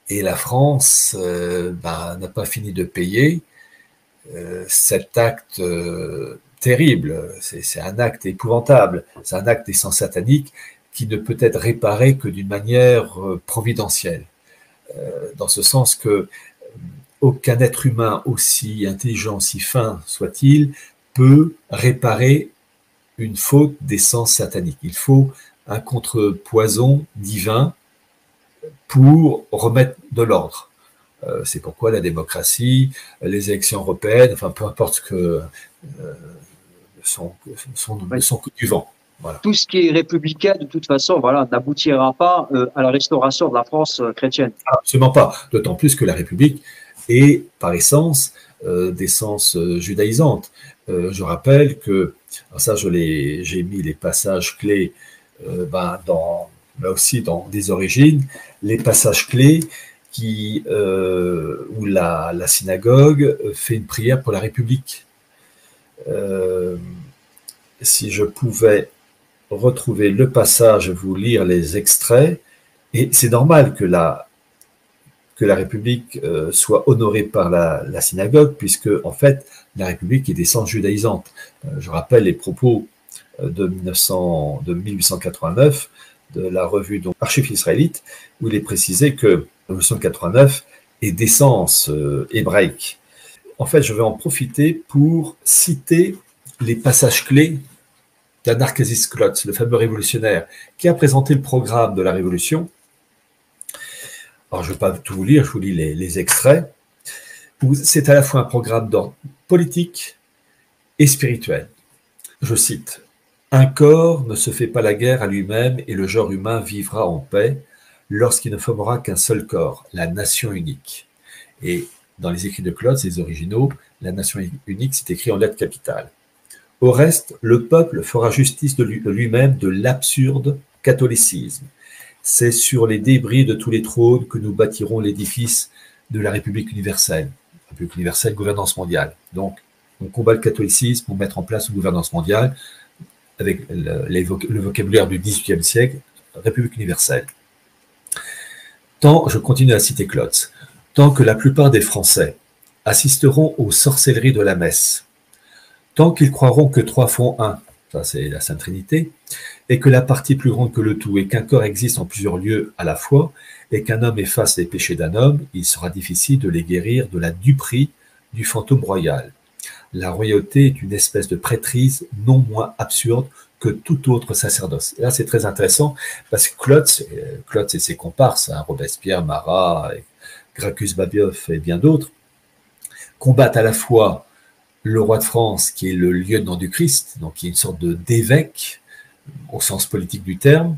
Et la France n'a pas fini de payer cet acte terrible. C'est un acte épouvantable. C'est un acte des sangs sataniques qui ne peut être réparé que d'une manière providentielle. Dans ce sens que aucun être humain, aussi intelligent, si fin soit-il, peut réparer une faute des sens sataniques. Il faut un contrepoison divin pour remettre de l'ordre. C'est pourquoi la démocratie, les élections européennes, enfin peu importe ce que sont que du vent. Voilà. Tout ce qui est républicain, de toute façon, voilà, n'aboutira pas à la restauration de la France chrétienne. Absolument pas. D'autant plus que la République est, par essence, d'essence judaïsante. Je rappelle que, ça, j'ai mis les passages clés là aussi dans des origines, les passages clés où la synagogue fait une prière pour la République. Si je pouvais retrouver le passage, vous lire les extraits, et c'est normal que la République soit honorée par la synagogue, puisque en fait la République est d'essence judaïsante. Je rappelle les propos de 1889 de la revue Archives israélites, où il est précisé que 1889 est d'essence hébraïque. En fait, je vais en profiter pour citer les passages clés d'Anarchazis Klotz, le fameux révolutionnaire, qui a présenté le programme de la Révolution. Alors, je ne vais pas tout vous lire, je vous lis les extraits. C'est à la fois un programme d'ordre politique et spirituel. Je cite « Un corps ne se fait pas la guerre à lui-même et le genre humain vivra en paix lorsqu'il ne formera qu'un seul corps, la nation unique. » Et dans les écrits de Klotz, les originaux, la nation unique, c'est écrit en lettres capitales. Au reste, le peuple fera justice de lui-même de l'absurde catholicisme. C'est sur les débris de tous les trônes que nous bâtirons l'édifice de la République universelle. République universelle, gouvernance mondiale. Donc, on combat le catholicisme pour mettre en place une gouvernance mondiale avec le vocabulaire du XVIIIe siècle, République universelle. Je continue à citer Klotz, tant que la plupart des Français assisteront aux sorcelleries de la messe, Tant qu'ils croiront que trois font un, ça c'est la Sainte Trinité, et que la partie est plus grande que le tout, et qu'un corps existe en plusieurs lieux à la fois, et qu'un homme efface les péchés d'un homme, il sera difficile de les guérir de la duperie du fantôme royal. La royauté est une espèce de prêtrise non moins absurde que tout autre sacerdoce. Et là, c'est très intéressant, parce que Klotz et ses comparses, hein, Robespierre, Marat, Gracchus Babeuf et bien d'autres, combattent à la fois le roi de France, qui est le lieutenant du Christ, donc qui est une sorte d'évêque, au sens politique du terme,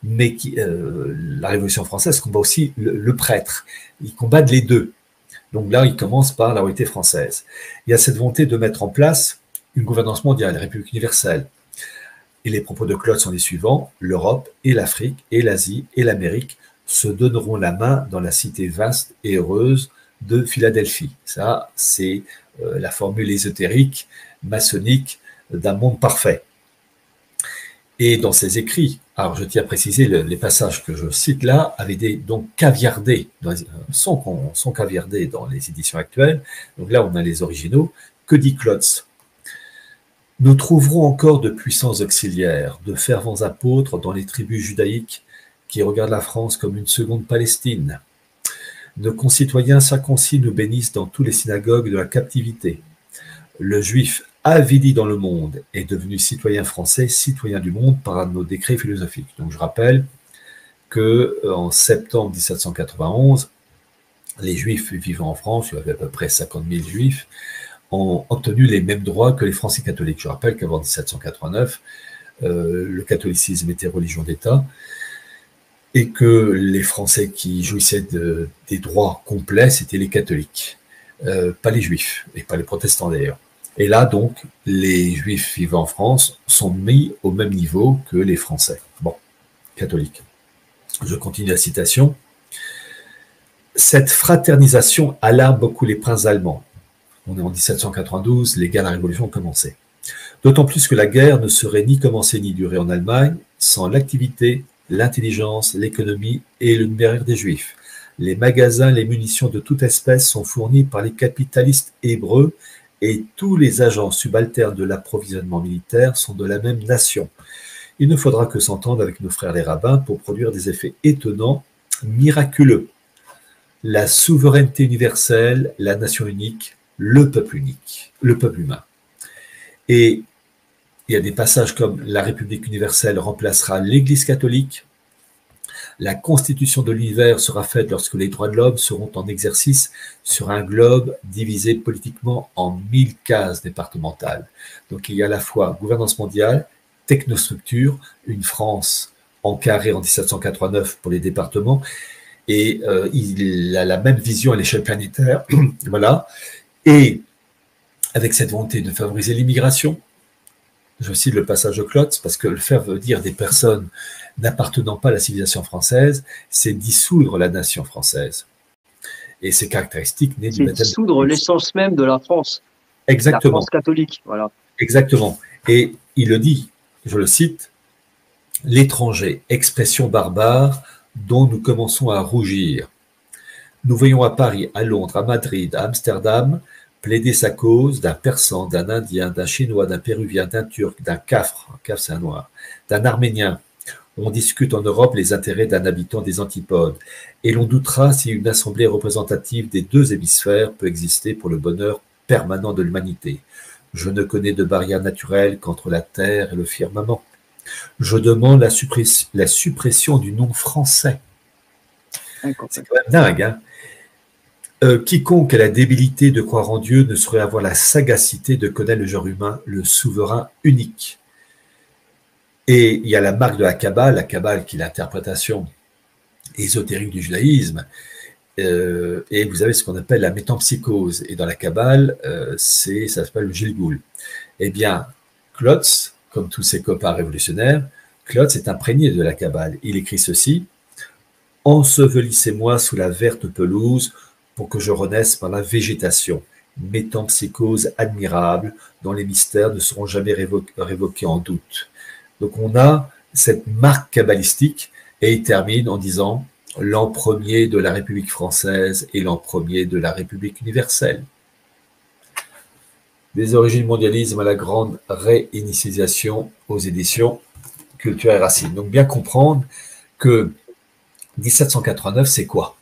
mais la Révolution française combat aussi le prêtre. Ils combattent les deux. Donc là, il commence par la royauté française. Il y a cette volonté de mettre en place une gouvernance mondiale, la République universelle. Et les propos de Klotz sont les suivants: l'Europe et l'Afrique et l'Asie et l'Amérique se donneront la main dans la cité vaste et heureuse de Philadelphie. Ça, c'est la formule ésotérique, maçonnique d'un monde parfait. Et dans ses écrits, alors je tiens à préciser, les passages que je cite là avaient donc caviardés, sont caviardés dans les éditions actuelles. Donc là, on a les originaux. Que dit Klotz? Nous trouverons encore de puissants auxiliaires, de fervents apôtres dans les tribus judaïques qui regardent la France comme une seconde Palestine. Nos concitoyens circoncis nous bénissent dans toutes les synagogues de la captivité. Le juif avidi dans le monde est devenu citoyen français, citoyen du monde par nos décrets philosophiques. Donc je rappelle qu'en septembre 1791, les juifs vivant en France, il y avait à peu près 50 000 juifs, ont obtenu les mêmes droits que les Français catholiques. Je rappelle qu'avant 1789, le catholicisme était religion d'État et que les Français qui jouissaient des droits complets, c'était les catholiques, pas les juifs et pas les protestants d'ailleurs. Et là, donc, les juifs vivant en France sont mis au même niveau que les Français. Bon, catholiques. Je continue la citation. Cette fraternisation alarme beaucoup les princes allemands. On est en 1792, les guerres de la Révolution ont commencé. D'autant plus que la guerre ne serait ni commencée ni durée en Allemagne sans l'activité, l'intelligence, l'économie et le numéraire des Juifs. Les magasins, les munitions de toute espèce sont fournis par les capitalistes hébreux et tous les agents subalternes de l'approvisionnement militaire sont de la même nation. Il ne faudra que s'entendre avec nos frères les rabbins pour produire des effets étonnants, miraculeux. La souveraineté universelle, la nation unique, le peuple unique, le peuple humain. Et il y a des passages comme la République universelle remplacera l'Église catholique, la constitution de l'univers sera faite lorsque les droits de l'homme seront en exercice sur un globe divisé politiquement en 1000 cases départementales. Donc il y a à la fois gouvernance mondiale, technostructure, une France en carré en 1789 pour les départements, et il a la même vision à l'échelle planétaire. Voilà. Et avec cette volonté de favoriser l'immigration, je cite le passage de Klotz, parce que le faire veut dire des personnes n'appartenant pas à la civilisation française, c'est dissoudre la nation française. Et ces caractéristiques nées du baptême. C'est dissoudre l'essence même de la France. Exactement. La France catholique, voilà. Exactement. Et il le dit, je le cite, « L'étranger, expression barbare dont nous commençons à rougir. Nous voyons à Paris, à Londres, à Madrid, à Amsterdam, plaider sa cause d'un Persan, d'un Indien, d'un Chinois, d'un Péruvien, d'un Turc, d'un Cafre, un Cafre c'est un noir, d'un Arménien. On discute en Europe les intérêts d'un habitant des antipodes, et l'on doutera si une assemblée représentative des deux hémisphères peut exister pour le bonheur permanent de l'humanité. Je ne connais de barrière naturelle qu'entre la terre et le firmament. Je demande la suppression du nom français. » C'est quand même dingue, hein? Quiconque a la débilité de croire en Dieu ne saurait avoir la sagacité de connaître le genre humain, le souverain unique. Et il y a la marque de la Kabbale qui est l'interprétation ésotérique du judaïsme, et vous avez ce qu'on appelle la métempsychose. Et dans la Kabbale, ça s'appelle le Gilgoul. Eh bien, Klotz, comme tous ses copains révolutionnaires, Klotz est imprégné de la Kabbale. Il écrit ceci: « Ensevelissez-moi sous la verte pelouse, pour que je renaisse par la végétation, métempsychose admirable, dont les mystères ne seront jamais révoqués en doute. » Donc on a cette marque kabbalistique, et il termine en disant « L'an premier de la République française et l'an premier de la République universelle. » Des origines du mondialisme à la grande réinitialisation aux éditions Culture et Racines. Donc bien comprendre que 1789, c'est quoi?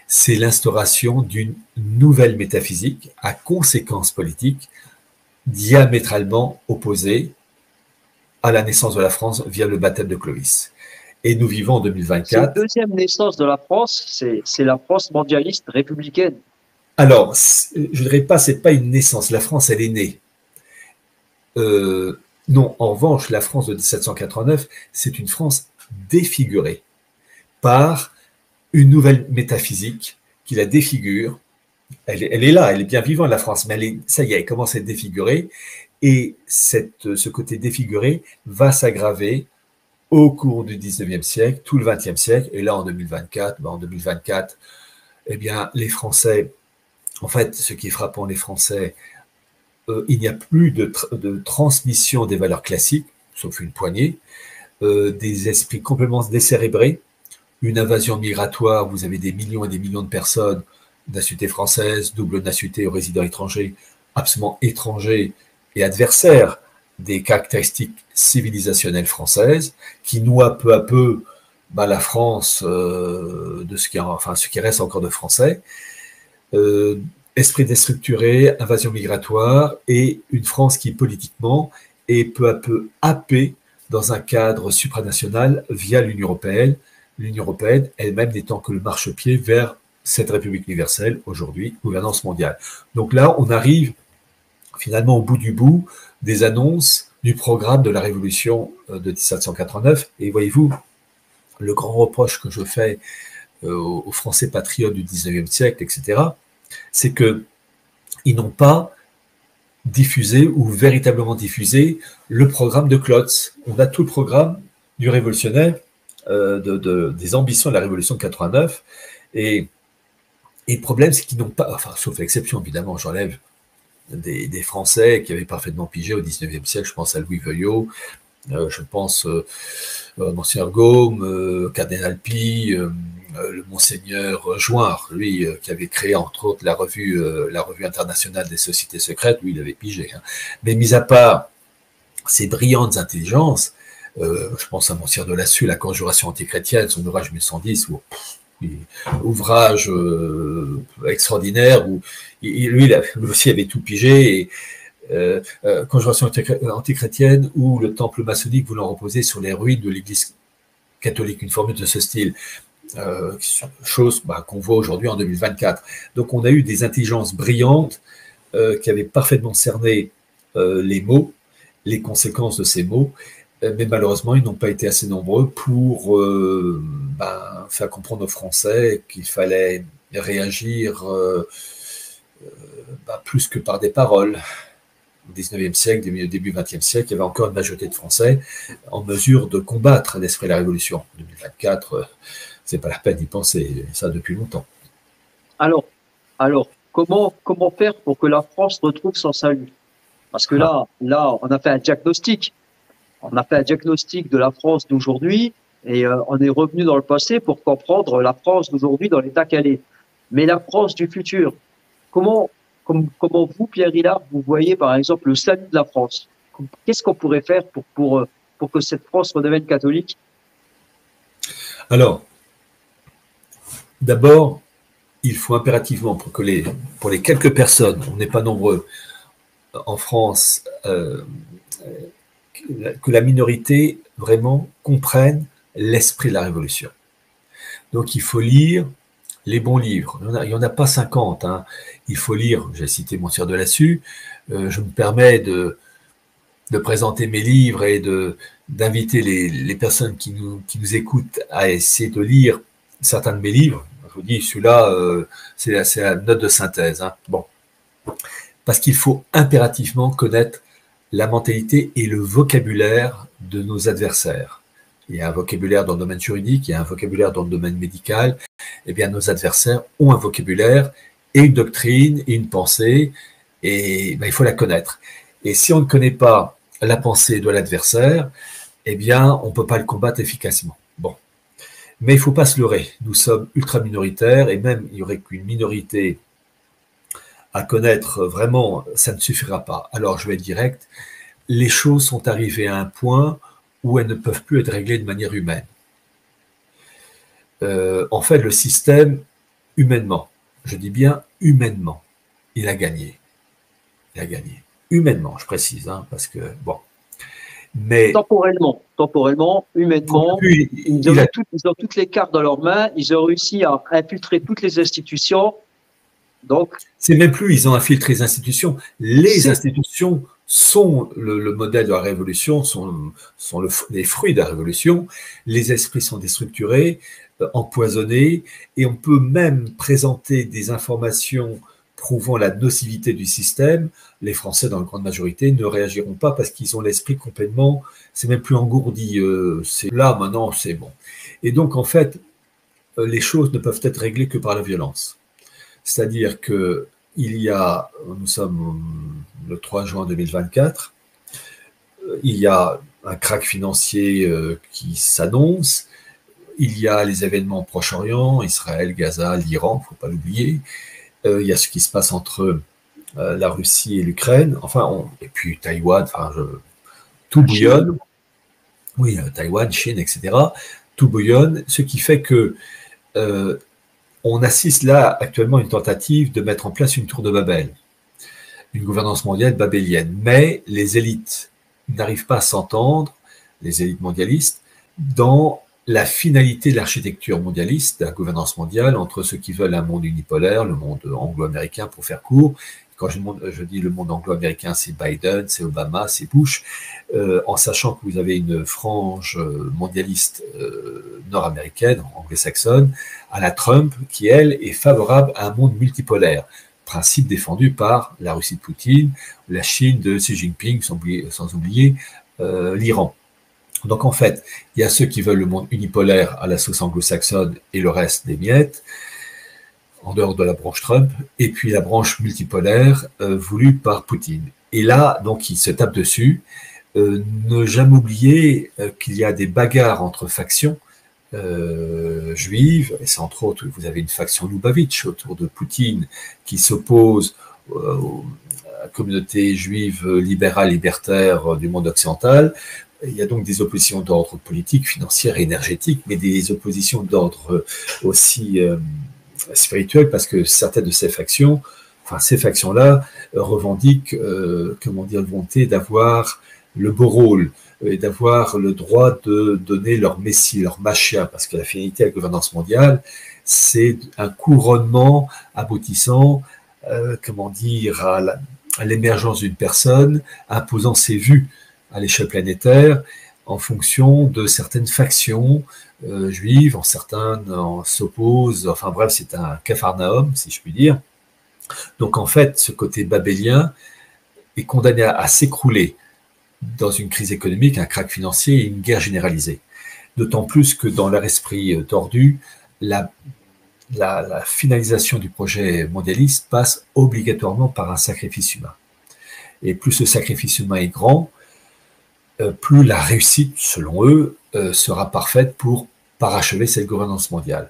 C'est l'instauration d'une nouvelle métaphysique à conséquences politiques diamétralement opposées à la naissance de la France via le baptême de Clovis. Et nous vivons en C'est 2024. la deuxième naissance de la France, c'est la France mondialiste républicaine. Alors, je ne dirais pas, c'est pas une naissance. La France, elle est née. Non, en revanche, la France de 1789, c'est une France défigurée par une nouvelle métaphysique qui la défigure. Elle est là, elle est bien vivante, la France, mais ça y est, elle commence à être défigurée. Et ce côté défiguré va s'aggraver au cours du 19e siècle, tout le 20e siècle. Et là, en 2024, eh bien, les Français, en fait, ce qui est frappant, les Français, il n'y a plus de transmission des valeurs classiques, sauf une poignée, des esprits complètement décérébrés, une invasion migratoire, vous avez des millions et des millions de personnes, nationalité française, double nationalité aux résidents étrangers, absolument étrangers et adversaires des caractéristiques civilisationnelles françaises, qui noient peu à peu la France de ce qui reste encore de français. Esprit déstructuré, invasion migratoire et une France qui politiquement est peu à peu happée dans un cadre supranational via l'Union européenne elle-même n'étant que le marchepied vers cette République universelle, aujourd'hui, gouvernance mondiale. Donc là, on arrive finalement au bout du bout des annonces du programme de la Révolution de 1789. Et voyez-vous, le grand reproche que je fais aux Français patriotes du 19e siècle, etc., c'est qu'ils n'ont pas diffusé ou véritablement diffusé le programme de Klotz. On a tout le programme du révolutionnaire, des ambitions de la Révolution de 89, et le problème, c'est qu'ils n'ont pas, enfin, sauf exception, évidemment, j'enlève des Français qui avaient parfaitement pigé au 19e siècle, je pense à Louis Veuillot, je pense Monseigneur Gaume, Cardinal Pi, le Monseigneur Joinre, lui, qui avait créé entre autres la revue internationale des sociétés secrètes, lui, il avait pigé. Hein. Mais mis à part ces brillantes intelligences, je pense à Monseigneur de Lassus, La Conjuration antichrétienne, son ouvrage 1110, ouvrage extraordinaire, où lui aussi avait tout pigé, et Conjuration antichrétienne, ou le temple maçonnique voulant reposer sur les ruines de l'Église catholique, une formule de ce style. Chose qu'on voit aujourd'hui en 2024. Donc on a eu des intelligences brillantes qui avaient parfaitement cerné les mots, les conséquences de ces mots, mais malheureusement ils n'ont pas été assez nombreux pour faire comprendre aux Français qu'il fallait réagir plus que par des paroles. Au 19e siècle, début 20e siècle, il y avait encore une majorité de Français en mesure de combattre l'esprit de la Révolution. En 2024, c'est pas la peine d'y penser, ça depuis longtemps. Alors, comment faire pour que la France retrouve son salut? Parce que là, on a fait un diagnostic. On a fait un diagnostic de la France d'aujourd'hui et on est revenu dans le passé pour comprendre la France d'aujourd'hui dans l'état qu'elle est. Mais la France du futur, comment vous, Pierre Hillard, vous voyez par exemple le salut de la France? Qu'est-ce qu'on pourrait faire pour que cette France redevienne catholique? Alors, d'abord, il faut impérativement, pour les quelques personnes, on n'est pas nombreux en France, que la minorité vraiment comprenne l'esprit de la Révolution. Donc il faut lire les bons livres. Il n'y en a pas 50. Hein. Il faut lire, j'ai cité Monseigneur de Lassus, je me permets de présenter mes livres et d'inviter les personnes qui nous écoutent à essayer de lire certains de mes livres. Je vous dis, celui-là, c'est la note de synthèse. Hein. Bon. Parce qu'il faut impérativement connaître la mentalité et le vocabulaire de nos adversaires. Il y a un vocabulaire dans le domaine juridique, il y a un vocabulaire dans le domaine médical. Eh bien, nos adversaires ont un vocabulaire et une doctrine et une pensée, et il faut la connaître. Et si on ne connaît pas la pensée de l'adversaire, eh bien, on ne peut pas le combattre efficacement. Bon. Mais il ne faut pas se leurrer. Nous sommes ultra minoritaires, et même il y aurait qu'une minorité à connaître vraiment, ça ne suffira pas. Alors je vais être direct, les choses sont arrivées à un point où elles ne peuvent plus être réglées de manière humaine. En fait, le système, humainement, je dis bien humainement, il a gagné. Il a gagné. Humainement, je précise, hein, parce que, bon. Mais temporellement, humainement, ils ont toutes les cartes dans leurs mains, ils ont réussi à infiltrer toutes les institutions. Donc, c'est même plus ils ont infiltré les institutions. Les institutions sont le modèle de la révolution, sont les fruits de la révolution. Les esprits sont déstructurés, empoisonnés, et on peut même présenter des informations prouvant la nocivité du système. Les Français, dans la grande majorité, ne réagiront pas parce qu'ils ont l'esprit complètement, c'est même plus engourdi. C'est là, maintenant, c'est bon. Et donc, en fait, les choses ne peuvent être réglées que par la violence. C'est-à-dire que nous sommes le 3 juin 2024, il y a un krach financier qui s'annonce, il y a les événements au Proche-Orient, Israël, Gaza, l'Iran, il ne faut pas l'oublier, il y a ce qui se passe entre la Russie et l'Ukraine, et puis Taïwan, tout bouillonne, oui, Taïwan, Chine, etc., tout bouillonne, ce qui fait que on assiste là actuellement à une tentative de mettre en place une tour de Babel, une gouvernance mondiale babélienne. Mais les élites n'arrivent pas à s'entendre, les élites mondialistes, dans la finalité de l'architecture mondialiste, de la gouvernance mondiale, entre ceux qui veulent un monde unipolaire, le monde anglo-américain pour faire court. Quand je dis le monde anglo-américain, c'est Biden, c'est Obama, c'est Bush, en sachant que vous avez une frange mondialiste nord-américaine, anglo-saxonne, à la Trump, qui, elle, est favorable à un monde multipolaire, principe défendu par la Russie de Poutine, la Chine de Xi Jinping, sans oublier l'Iran. Donc, en fait, il y a ceux qui veulent le monde unipolaire à la sauce anglo-saxonne et le reste des miettes, en dehors de la branche Trump, et puis la branche multipolaire voulue par Poutine. Et là, donc, ils se tapent dessus. Ne jamais oublier qu'il y a des bagarres entre factions juives, et c'est entre autres, vous avez une faction Lubavitch autour de Poutine qui s'oppose à la communauté juive libérale, libertaire du monde occidental. Il y a donc des oppositions d'ordre politique, financière et énergétique, mais des oppositions d'ordre aussi spirituel, parce que certaines de ces factions-là revendiquent, la volonté d'avoir le beau rôle et d'avoir le droit de donner leur messie, leur machia, parce que la finalité de la gouvernance mondiale, c'est un couronnement aboutissant, à l'émergence d'une personne, imposant ses vues à l'échelle planétaire en fonction de certaines factions juives, certains s'opposent, enfin bref, c'est un capharnaüm, si je puis dire. Donc en fait, ce côté babélien est condamné à s'écrouler dans une crise économique, un krach financier et une guerre généralisée. D'autant plus que dans leur esprit tordu, la finalisation du projet mondialiste passe obligatoirement par un sacrifice humain. Et plus ce sacrifice humain est grand, plus la réussite, selon eux, sera parfaite pour parachever cette gouvernance mondiale.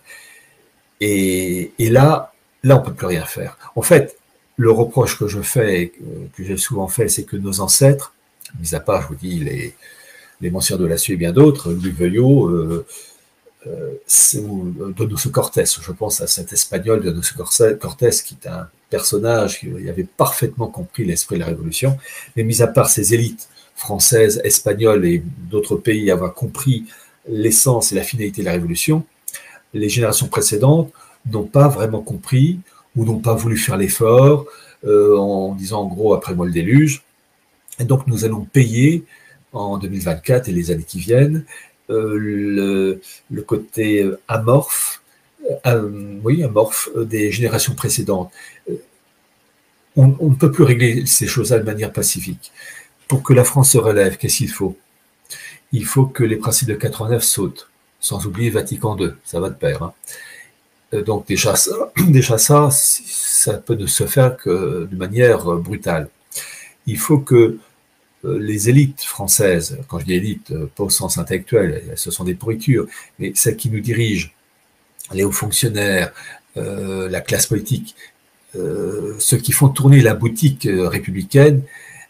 Et là, on ne peut plus rien faire. En fait, le reproche que je fais, que j'ai souvent fait, c'est que nos ancêtres, mis à part, je vous dis, les Monsignors de Lassieux et bien d'autres, Louis Veuillot, Donoso Cortés, je pense à cet Espagnol Donoso Cortés, qui est un personnage qui avait parfaitement compris l'esprit de la Révolution, mais mis à part ces élites françaises, espagnoles et d'autres pays avoir compris l'essence et la finalité de la Révolution, les générations précédentes n'ont pas vraiment compris ou n'ont pas voulu faire l'effort en disant en gros après moi le déluge. Et donc nous allons payer en 2024 et les années qui viennent le côté amorphe des générations précédentes. On ne peut plus régler ces choses-là de manière pacifique. Pour que la France se relève, qu'est-ce qu'il faut? Il faut que les principes de 89 sautent, sans oublier Vatican II, ça va de pair. Hein. Donc déjà ça peut ne se faire que de manière brutale. Il faut que les élites françaises, quand je dis élites, pas au sens intellectuel, ce sont des pourritures, mais celles qui nous dirigent, les hauts fonctionnaires, la classe politique, ceux qui font tourner la boutique républicaine,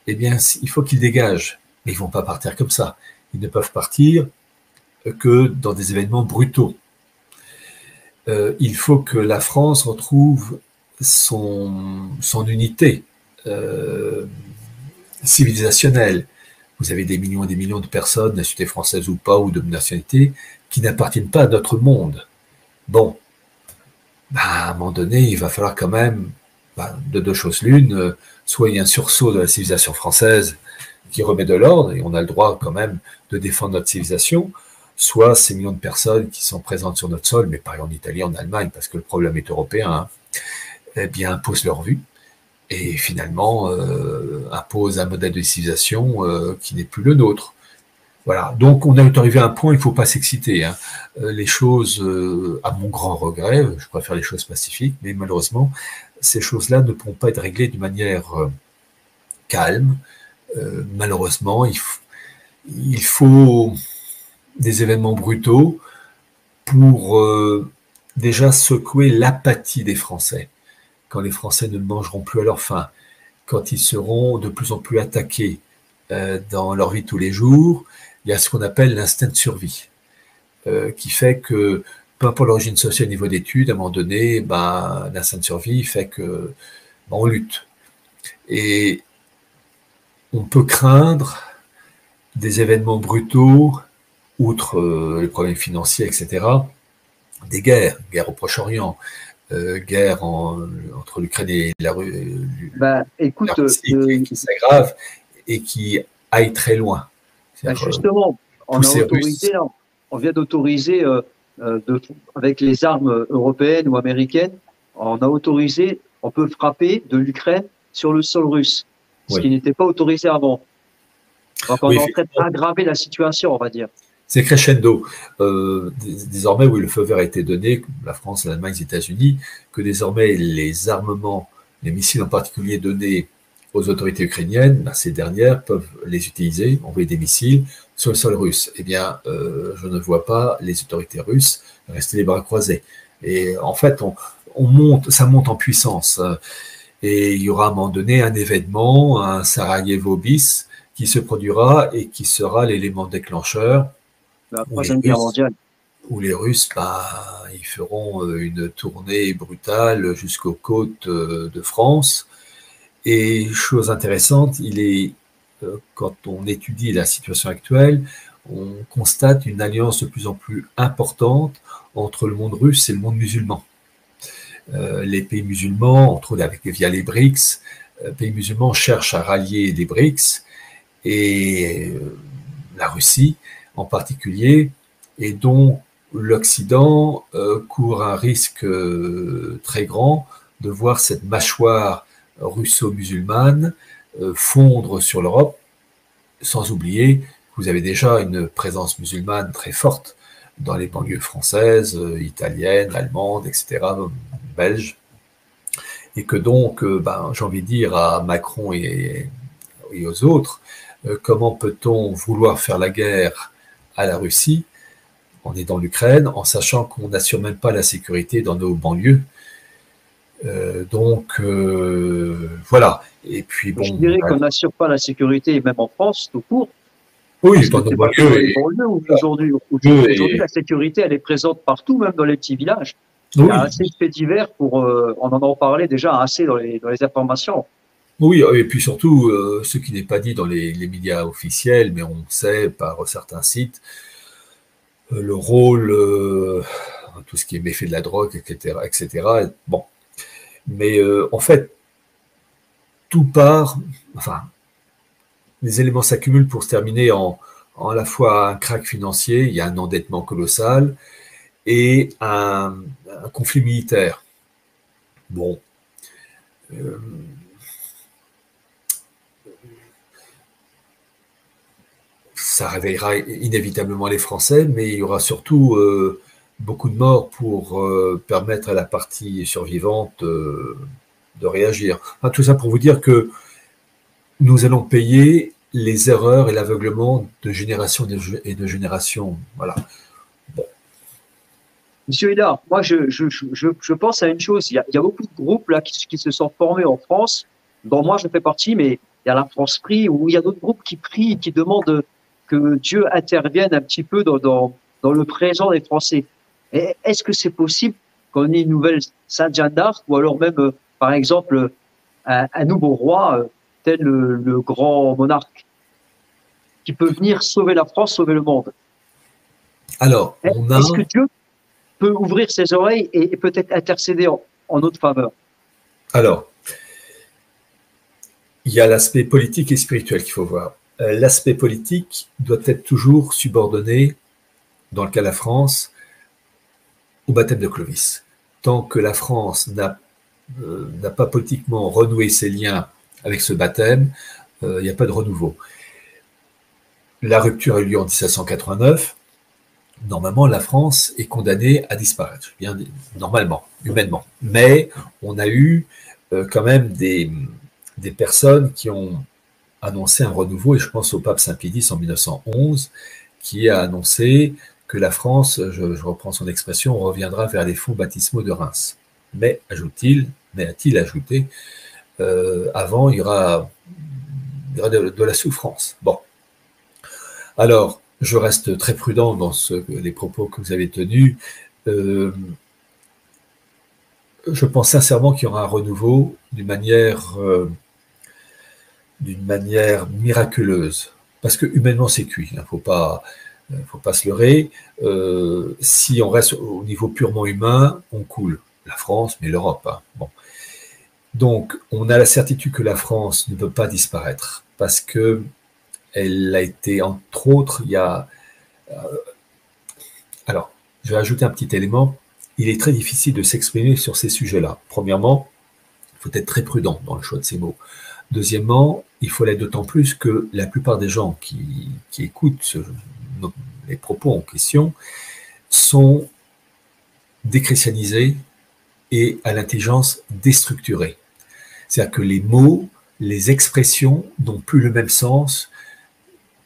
eh bien, il faut qu'ils dégagent. Mais ils ne vont pas partir comme ça. Ils ne peuvent partir que dans des événements brutaux. Il faut que la France retrouve son unité civilisationnelle. Vous avez des millions et des millions de personnes, nationalité française ou pas, ou de nationalité, qui n'appartiennent pas à notre monde. Bon, à un moment donné, il va falloir quand même, de deux choses l'une, soit il y a un sursaut de la civilisation française qui remet de l'ordre, et on a le droit quand même de défendre notre civilisation, soit ces millions de personnes qui sont présentes sur notre sol, mais pas en Italie, en Allemagne, parce que le problème est européen, hein, eh bien, imposent leur vue, et finalement imposent un modèle de civilisation qui n'est plus le nôtre. Voilà, donc on est arrivé à un point, il ne faut pas s'exciter. Hein. Les choses, à mon grand regret, je préfère les choses pacifiques, mais malheureusement, ces choses-là ne pourront pas être réglées d'une manière calme. Malheureusement, il faut des événements brutaux pour déjà secouer l'apathie des Français. Quand les Français ne mangeront plus à leur faim, quand ils seront de plus en plus attaqués dans leur vie de tous les jours, il y a ce qu'on appelle l'instinct de survie, qui fait que, peu importe l'origine sociale au niveau d'études, à un moment donné, l'instinct de survie fait que on lutte. Et on peut craindre des événements brutaux, outre les problèmes financiers, etc., des guerres au Proche-Orient, guerre entre l'Ukraine et la Russie qui s'aggrave et qui aille très loin. Justement, on vient d'autoriser, avec les armes européennes ou américaines, on peut frapper de l'Ukraine sur le sol russe, ce qui n'était pas autorisé avant. Donc on est en train d'aggraver la situation, on va dire. C'est crescendo. Désormais, oui, le feu vert a été donné, la France, l'Allemagne, les États-Unis, que désormais les armements, les missiles en particulier donnés aux autorités ukrainiennes, ces dernières peuvent les utiliser, envoyer des missiles sur le sol russe. Eh bien, je ne vois pas les autorités russes rester les bras croisés. Et en fait, ça monte en puissance. Et il y aura à un moment donné un événement, un Sarajevo bis, qui se produira et qui sera l'élément déclencheur. La Troisième Guerre mondiale. Où les Russes, ils feront une tournée brutale jusqu'aux côtes de France. Et chose intéressante, quand on étudie la situation actuelle, on constate une alliance de plus en plus importante entre le monde russe et le monde musulman. Les pays musulmans, entre autres via les BRICS, pays musulmans cherchent à rallier les BRICS et la Russie en particulier, et dont l'Occident court un risque très grand de voir cette mâchoire russo-musulmane fondre sur l'Europe, sans oublier que vous avez déjà une présence musulmane très forte dans les banlieues françaises, italiennes, allemandes, etc., belges, et que donc, j'ai envie de dire à Macron et aux autres, comment peut-on vouloir faire la guerre à la Russie, on est dans l'Ukraine, en sachant qu'on n'assure même pas la sécurité dans nos banlieues. Voilà. Et puis je dirais qu'on n'assure pas la sécurité, même en France, tout court. Oui, dans nos banlieues. Aujourd'hui, la sécurité, elle est présente partout, même dans les petits villages. Il y a assez de faits divers on en a parlé déjà assez dans les informations. Oui, et puis surtout, ce qui n'est pas dit dans les médias officiels, mais on sait par certains sites, le rôle, tout ce qui est méfait de la drogue, etc., etc. Bon. Mais en fait, tout part, les éléments s'accumulent pour se terminer en à la fois un krach financier, il y a un endettement colossal, et un conflit militaire. Bon. Ça réveillera inévitablement les Français, mais il y aura surtout beaucoup de morts pour permettre à la partie survivante de réagir. Tout ça pour vous dire que nous allons payer les erreurs et l'aveuglement de génération et de génération. Voilà. Bon. Monsieur Hédard, moi, je pense à une chose. Il y a beaucoup de groupes là qui se sont formés en France, dont moi je fais partie, mais il y a la France Prie, ou il y a d'autres groupes qui prient, qui demandent que Dieu intervienne un petit peu dans le présent des Français. Est-ce que c'est possible qu'on ait une nouvelle Sainte Jeanne d'Arc, ou alors même, par exemple, un nouveau roi, tel le grand monarque, qui peut venir sauver la France, sauver le monde? Alors, on a... Est-ce que Dieu peut ouvrir ses oreilles et peut-être intercéder en notre faveur? Alors, il y a l'aspect politique et spirituel qu'il faut voir. L'aspect politique doit être toujours subordonné, dans le cas de la France, au baptême de Clovis. Tant que la France n'a pas politiquement renoué ses liens avec ce baptême, il n'y a pas de renouveau. La rupture a eu lieu en 1789. Normalement, la France est condamnée à disparaître, bien normalement, humainement. Mais on a eu quand même des personnes qui ont annoncé un renouveau, et je pense au pape Saint-Pie X en 1911, qui a annoncé que la France, je reprends son expression, reviendra vers les fonts baptismaux de Reims. Mais, a-t-il ajouté, avant, il y aura de la souffrance. Bon. Alors, je reste très prudent dans les propos que vous avez tenus. Je pense sincèrement qu'il y aura un renouveau d'une manière miraculeuse. Parce que humainement, c'est cuit. Il ne faut pas se leurrer. Si on reste au niveau purement humain, on coule. La France, mais l'Europe. Hein. Bon. Donc, on a la certitude que la France ne peut pas disparaître. Parce que elle a été, entre autres, alors, je vais ajouter un petit élément. Il est très difficile de s'exprimer sur ces sujets-là. Premièrement, il faut être très prudent dans le choix de ces mots. Deuxièmement, il faut l'être d'autant plus que la plupart des gens qui écoutent les propos en question sont déchristianisés et à l'intelligence déstructurée. C'est-à-dire que les mots, les expressions n'ont plus le même sens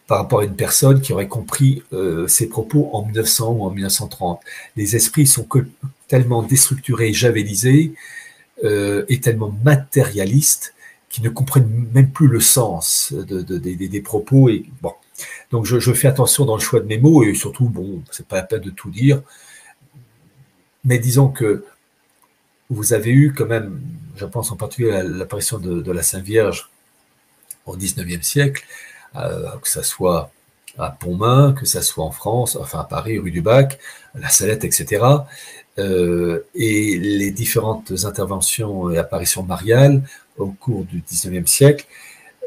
par rapport à une personne qui aurait compris ses propos en 1900 ou en 1930. Les esprits sont tellement déstructurés, javélisés et tellement matérialistes qu'ils ne comprennent même plus le sens des propos. Et, bon. Donc je fais attention dans le choix de mes mots et surtout, bon, c'est pas la peine de tout dire, mais disons que vous avez eu quand même, je pense en particulier à l'apparition de la Sainte Vierge au XIXe siècle, que ça soit à Pontmain, que ça soit en France, enfin à Paris, rue du Bac, la Salette, etc. Et les différentes interventions et apparitions mariales au cours du XIXe siècle,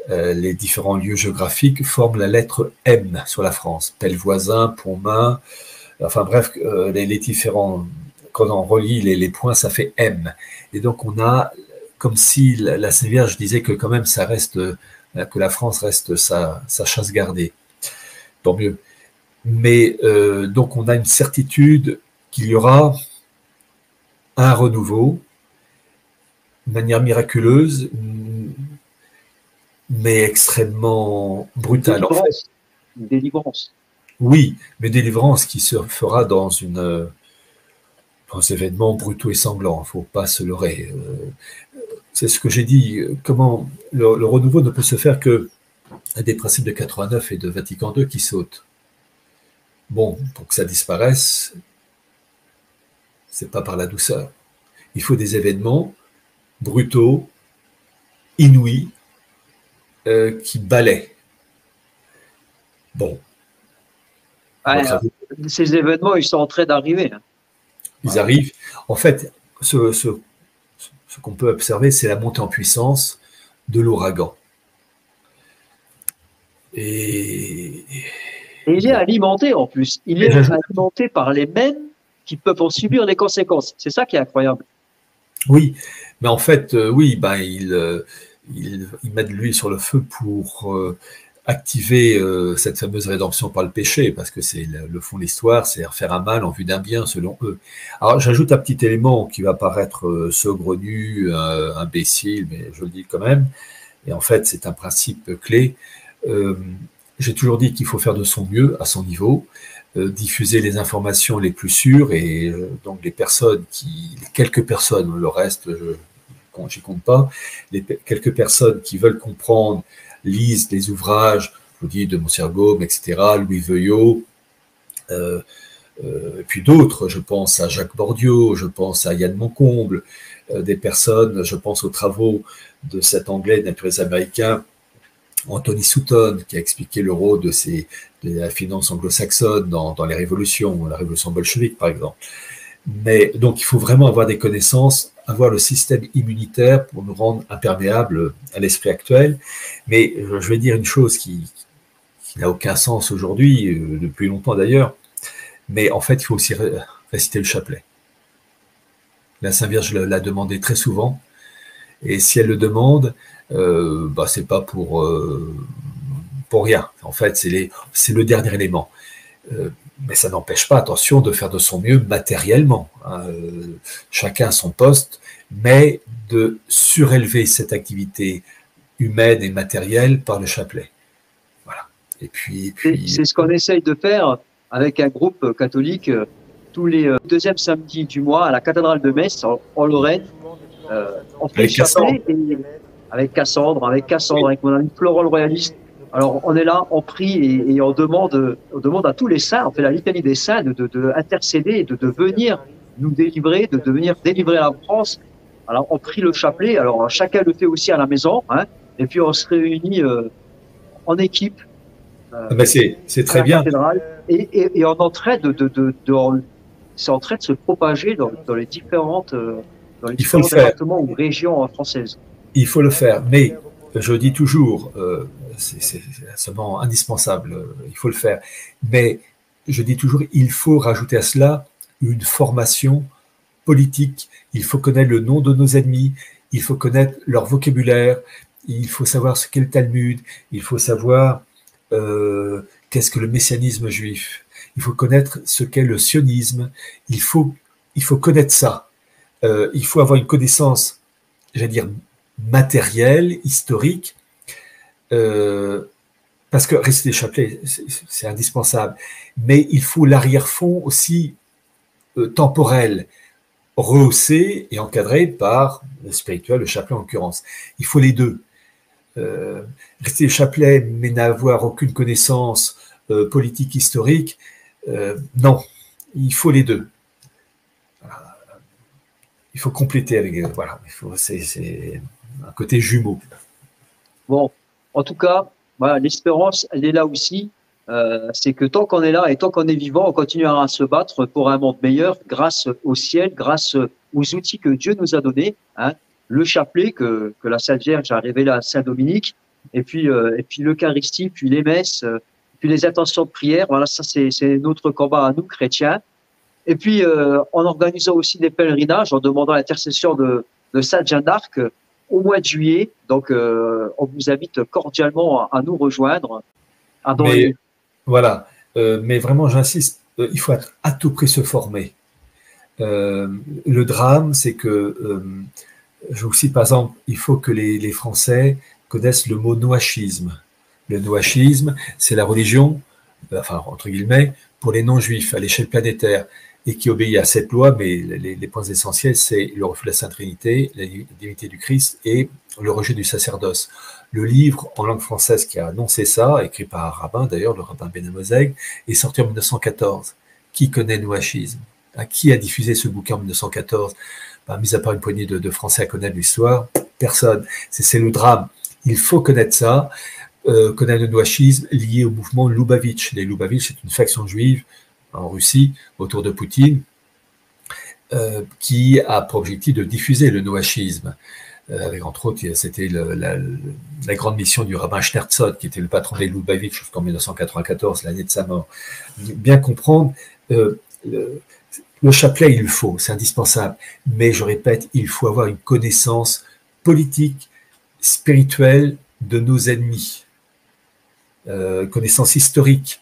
les différents lieux géographiques forment la lettre M sur la France. Pellevoisin, Pontmain, enfin bref, les différents, quand on relie les points, ça fait M. Et donc on a, comme si la Sainte Vierge disait que quand même ça reste, que la France reste sa chasse gardée. Tant mieux. Mais donc on a une certitude qu'il y aura un renouveau, de manière miraculeuse, mais extrêmement brutale. Une délivrance. Oui, mais délivrance qui se fera dans des événements brutaux et sanglants. Il ne faut pas se leurrer. C'est ce que j'ai dit. Comment le renouveau ne peut se faire que des principes de 89 et de Vatican II qui sautent. Bon, pour que ça disparaisse, c'est pas par la douceur. Il faut des événements brutaux, inouïs, qui balaient. Bon. Ouais, ces événements, ils sont en train d'arriver. Hein. Ils arrivent. En fait, ce qu'on peut observer, c'est la montée en puissance de l'ouragan. Et il est alimenté en plus. Il est alimenté par les mêmes qui peuvent en subir les conséquences. C'est ça qui est incroyable. Oui, mais en fait, oui, ben, il met de l'huile sur le feu pour activer cette fameuse rédemption par le péché, parce que c'est le fond de l'histoire, c'est faire un mal en vue d'un bien, selon eux. Alors, j'ajoute un petit élément qui va paraître saugrenu, imbécile, mais je le dis quand même, et en fait, c'est un principe clé. J'ai toujours dit qu'il faut faire de son mieux, à son niveau. diffuser les informations les plus sûres et donc quelques personnes, le reste, j'y compte pas, quelques personnes qui veulent comprendre, lisent des ouvrages, je vous dis de Montserrat, etc., Louis Veuillot, et puis d'autres, je pense à Jacques Bordiot, je pense à Yann Moncomble, des personnes, je pense aux travaux de cet Anglais naturaliste américain, Anthony Sutton, qui a expliqué le rôle de la finance anglo-saxonne dans les révolutions, la révolution bolchevique par exemple. Mais donc il faut vraiment avoir des connaissances, avoir le système immunitaire pour nous rendre imperméables à l'esprit actuel. Mais je vais dire une chose qui n'a aucun sens aujourd'hui, depuis longtemps d'ailleurs, mais en fait il faut aussi réciter le chapelet. La Sainte Vierge l'a demandé très souvent, et si elle le demande, c'est pas pour rien. En fait, c'est le dernier élément. Mais ça n'empêche pas, attention, de faire de son mieux matériellement. Chacun à son poste, mais de surélever cette activité humaine et matérielle par le chapelet. Voilà. Et puis c'est ce qu'on essaye de faire avec un groupe catholique tous les deuxièmes samedis du mois à la cathédrale de Metz, en Lorraine. On fait le chapelet avec Cassandre, avec mon ami Florent le Royaliste. Alors, on est là, on prie et on demande à tous les saints, on fait la litanie des saints, de intercéder, de venir nous délivrer, de venir délivrer la France. Alors, on prie le chapelet. Alors, chacun le fait aussi à la maison, hein, et puis on se réunit en équipe. C'est très bien. Et on est en train c'est en train de se propager dans les différents départements ou régions françaises. Il faut le faire, mais je dis toujours, c'est seulement indispensable, il faut le faire, mais je dis toujours, il faut rajouter à cela une formation politique, il faut connaître le nom de nos ennemis, il faut connaître leur vocabulaire, il faut savoir ce qu'est le Talmud, il faut savoir qu'est-ce que le messianisme juif, il faut connaître ce qu'est le sionisme, il faut connaître ça, il faut avoir une connaissance, j'allais dire, matérielle, historique, parce que réciter le chapelet, c'est indispensable, mais il faut l'arrière-fond aussi temporel, rehaussé et encadré par le spirituel, le chapelet en l'occurrence. Il faut les deux. Réciter le chapelet, mais n'avoir aucune connaissance politique, historique, non, il faut les deux. Il faut compléter avec, voilà, c'est un côté jumeau. Bon, en tout cas, voilà, l'espérance, elle est là aussi. C'est que tant qu'on est là et tant qu'on est vivant, on continuera à se battre pour un monde meilleur grâce au ciel, grâce aux outils que Dieu nous a donnés, hein, le chapelet que la Sainte Vierge a révélé à Saint Dominique, et puis l'Eucharistie, puis les messes, puis les intentions de prière. Voilà, ça c'est notre combat à nous chrétiens. Et puis en organisant aussi des pèlerinages, en demandant l'intercession de Sainte Jeanne d'Arc au mois de juillet. Donc on vous invite cordialement à nous rejoindre. Voilà, mais vraiment j'insiste, il faut à tout prix se former. Le drame, c'est que, je vous cite par exemple, il faut que les Français connaissent le mot noachisme. Le noachisme, c'est la religion, enfin entre guillemets, pour les non-juifs à l'échelle planétaire, et qui obéit à cette loi, mais les points essentiels, c'est le refus de la Sainte Trinité, la divinité du Christ et le rejet du sacerdoce. Le livre en langue française qui a annoncé ça, écrit par un rabbin d'ailleurs, le rabbin Ben Amozeg, est sorti en 1914. Qui connaît le noachisme? Qui a diffusé ce bouquin en 1914? Mis à part une poignée de Français à connaître l'histoire, personne. C'est le drame. Il faut connaître ça, connaître le noachisme lié au mouvement Loubavitch. Les Loubavitch, c'est une faction juive en Russie, autour de Poutine, qui a pour objectif de diffuser le noachisme. Avec entre autres, c'était la grande mission du rabbin Schneersohn, qui était le patron des Loubavitch jusqu'en 1994, l'année de sa mort. Bien comprendre, le chapelet, il le faut, c'est indispensable. Mais je répète, il faut avoir une connaissance politique, spirituelle de nos ennemis, connaissance historique,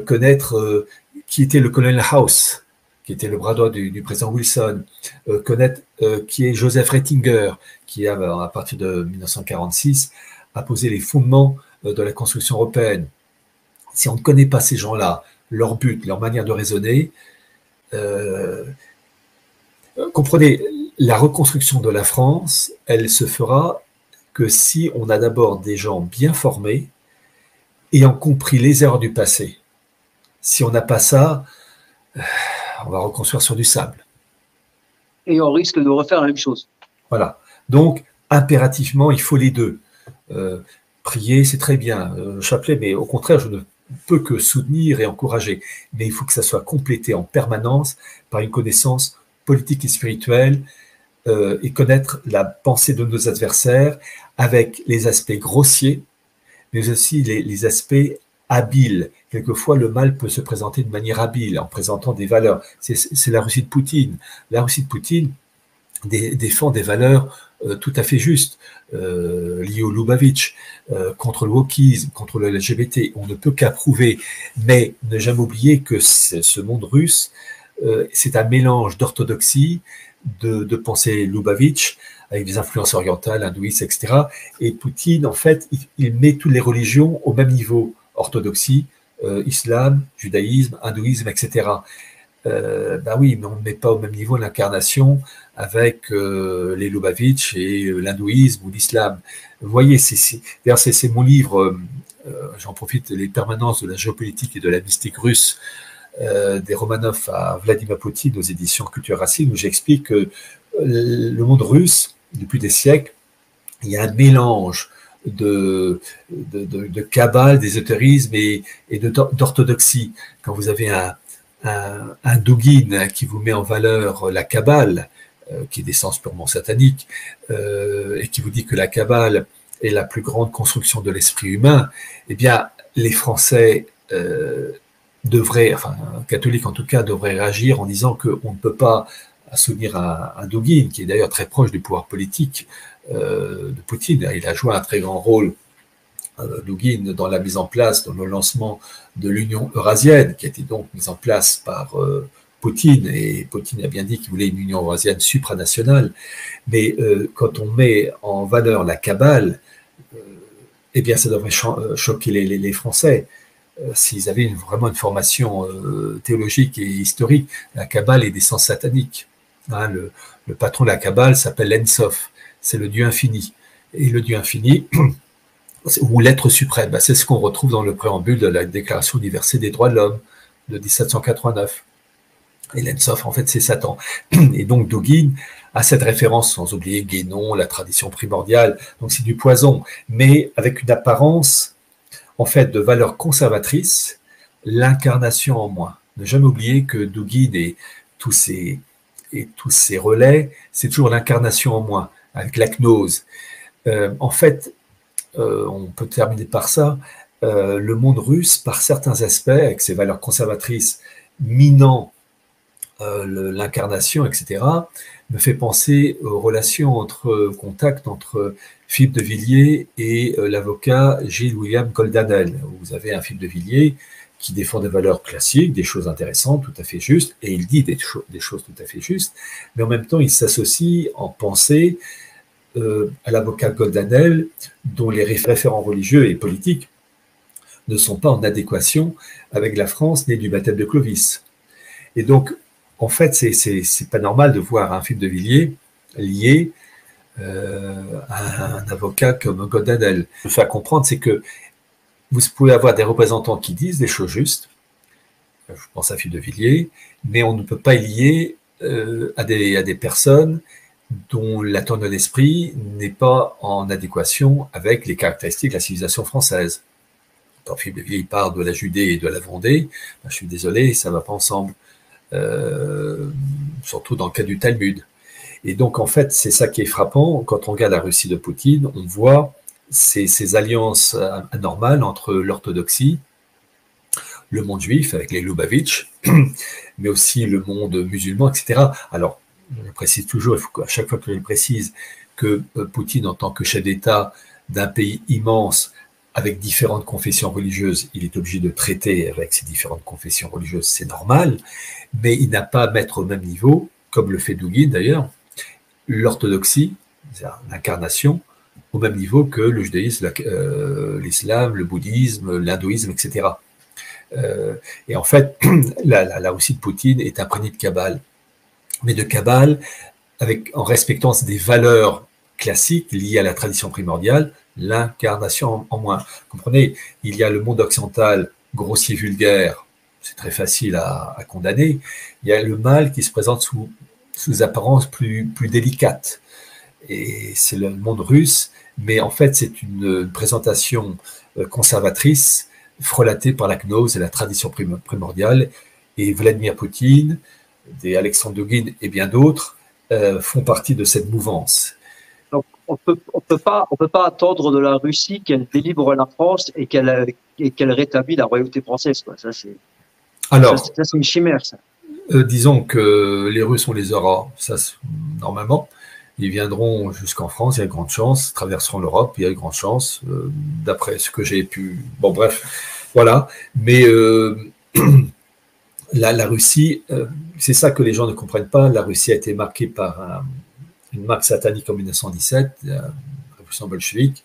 connaître qui était le colonel House, qui était le bras droit du président Wilson, connaître qui est Joseph Ratzinger, qui à partir de 1946 a posé les fondements de la construction européenne. Si on ne connaît pas ces gens-là, leur but, leur manière de raisonner. Comprenez, la reconstruction de la France, elle se fera que si on a d'abord des gens bien formés, ayant compris les erreurs du passé. Si on n'a pas ça, on va reconstruire sur du sable. Et on risque de refaire la même chose. Voilà. Donc, impérativement, il faut les deux. Prier, c'est très bien, chapelet, mais au contraire, je ne peux que soutenir et encourager. Mais il faut que ça soit complété en permanence par une connaissance politique et spirituelle et connaître la pensée de nos adversaires avec les aspects grossiers, mais aussi les aspects habiles. Quelquefois, le mal peut se présenter de manière habile, en présentant des valeurs. C'est la Russie de Poutine. La Russie de Poutine défend des valeurs tout à fait justes, liées au Lubavitch, contre le wokisme, contre le LGBT. On ne peut qu'approuver, mais ne jamais oublier que ce monde russe, c'est un mélange d'orthodoxie, de pensée Lubavitch, avec des influences orientales, hindouistes, etc. Et Poutine, en fait, il met toutes les religions au même niveau, orthodoxie, islam, judaïsme, hindouisme, etc. Ben oui, mais on ne met pas au même niveau l'incarnation avec les Lubavitch et l'hindouisme ou l'islam. Vous voyez, d'ailleurs, c'est mon livre, j'en profite, Les permanences de la géopolitique et de la mystique russe, des Romanov à Vladimir Poutine aux éditions Culture Racine, où j'explique que le monde russe, depuis des siècles, il y a un mélange de kabbale, d'ésotérisme et d'orthodoxie. Quand vous avez un Dugin qui vous met en valeur la kabbale, qui est d'essence purement satanique, et qui vous dit que la kabbale est la plus grande construction de l'esprit humain, eh bien, les Français devraient, enfin, catholiques en tout cas, devraient réagir en disant qu'on ne peut pas soutenir un Dugin, qui est d'ailleurs très proche du pouvoir politique de Poutine. Il a joué un très grand rôle, Dugin, dans la mise en place, dans le lancement de l'Union eurasienne, qui a été donc mise en place par Poutine, et Poutine a bien dit qu'il voulait une Union eurasienne supranationale. Mais quand on met en valeur la Kabbale, eh bien, ça devrait choquer les Français. S'ils avaient vraiment une formation théologique et historique, la Kabbale est d'essence satanique. Hein, le patron de la Kabbale s'appelle l'Ensof, c'est le Dieu infini. Et le Dieu infini, ou l'être suprême, c'est ce qu'on retrouve dans le préambule de la Déclaration universelle des droits de l'homme de 1789. Et l'Ensof, en fait, c'est Satan. Et donc, Dugin a cette référence, sans oublier Guénon, la tradition primordiale, donc c'est du poison, mais avec une apparence en fait, de valeur conservatrice, l'incarnation en moi. Ne jamais oublier que Dugin et tous ces relais, c'est toujours l'incarnation en moi, avec la gnose. En fait, on peut terminer par ça, le monde russe, par certains aspects, avec ses valeurs conservatrices, minant l'incarnation, etc., me fait penser aux relations contact entre Philippe de Villiers et l'avocat Gilles William Goldanel. Vous avez un Philippe de Villiers qui défend des valeurs classiques, des choses intéressantes, tout à fait justes, et il dit des choses tout à fait justes, mais en même temps, il s'associe en pensée à l'avocat Goldanel, dont les référents religieux et politiques ne sont pas en adéquation avec la France née du baptême de Clovis. Et donc, en fait, c'est pas normal de voir un Philippe de Villiers lié à un avocat comme Goldanel. Ce que je veux faire comprendre, c'est que vous pouvez avoir des représentants qui disent des choses justes, je pense à Philippe de Villiers, mais on ne peut pas y lier à des personnes dont la tournure d'esprit n'est pas en adéquation avec les caractéristiques de la civilisation française. Quand Philippe de Villiers parle de la Judée et de la Vendée, je suis désolé, ça ne va pas ensemble. Surtout dans le cas du Talmud. Et donc, en fait, c'est ça qui est frappant. Quand on regarde la Russie de Poutine, on voit ces alliances anormales entre l'orthodoxie, le monde juif avec les Lubavitch, mais aussi le monde musulman, etc. Alors, je précise toujours, il faut qu'à chaque fois que je le précise, que Poutine, en tant que chef d'État d'un pays immense, avec différentes confessions religieuses, il est obligé de traiter avec ces différentes confessions religieuses, c'est normal, mais il n'a pas à mettre au même niveau, comme le fait Dugin d'ailleurs, l'orthodoxie, l'incarnation, au même niveau que le judaïsme, l'islam, le bouddhisme, l'hindouisme, etc. Et en fait, la Russie de Poutine est imprégnée de cabale, mais de cabale en respectant des valeurs classiques liées à la tradition primordiale, l'incarnation en moins. Vous comprenez, il y a le monde occidental grossier, vulgaire, c'est très facile à condamner. Il y a le mal qui se présente sous apparence plus délicate. Et c'est le monde russe, mais en fait, c'est une présentation conservatrice, frelatée par la gnose et la tradition primordiale. Et Vladimir Poutine, des Alexandre Dugin et bien d'autres font partie de cette mouvance. Donc, on peut pas attendre de la Russie qu'elle délivre la France et qu'elle rétablit la royauté française, quoi. Ça, c'est une chimère, ça. Disons que les Russes, on les aura, ça, normalement. Ils viendront jusqu'en France, il y a de grandes chances, traverseront l'Europe, il y a de grandes chances, d'après ce que j'ai pu... Bon, bref, voilà. Mais la Russie, c'est ça que les gens ne comprennent pas. La Russie a été marquée par une marque satanique en 1917, la révolution bolchevique.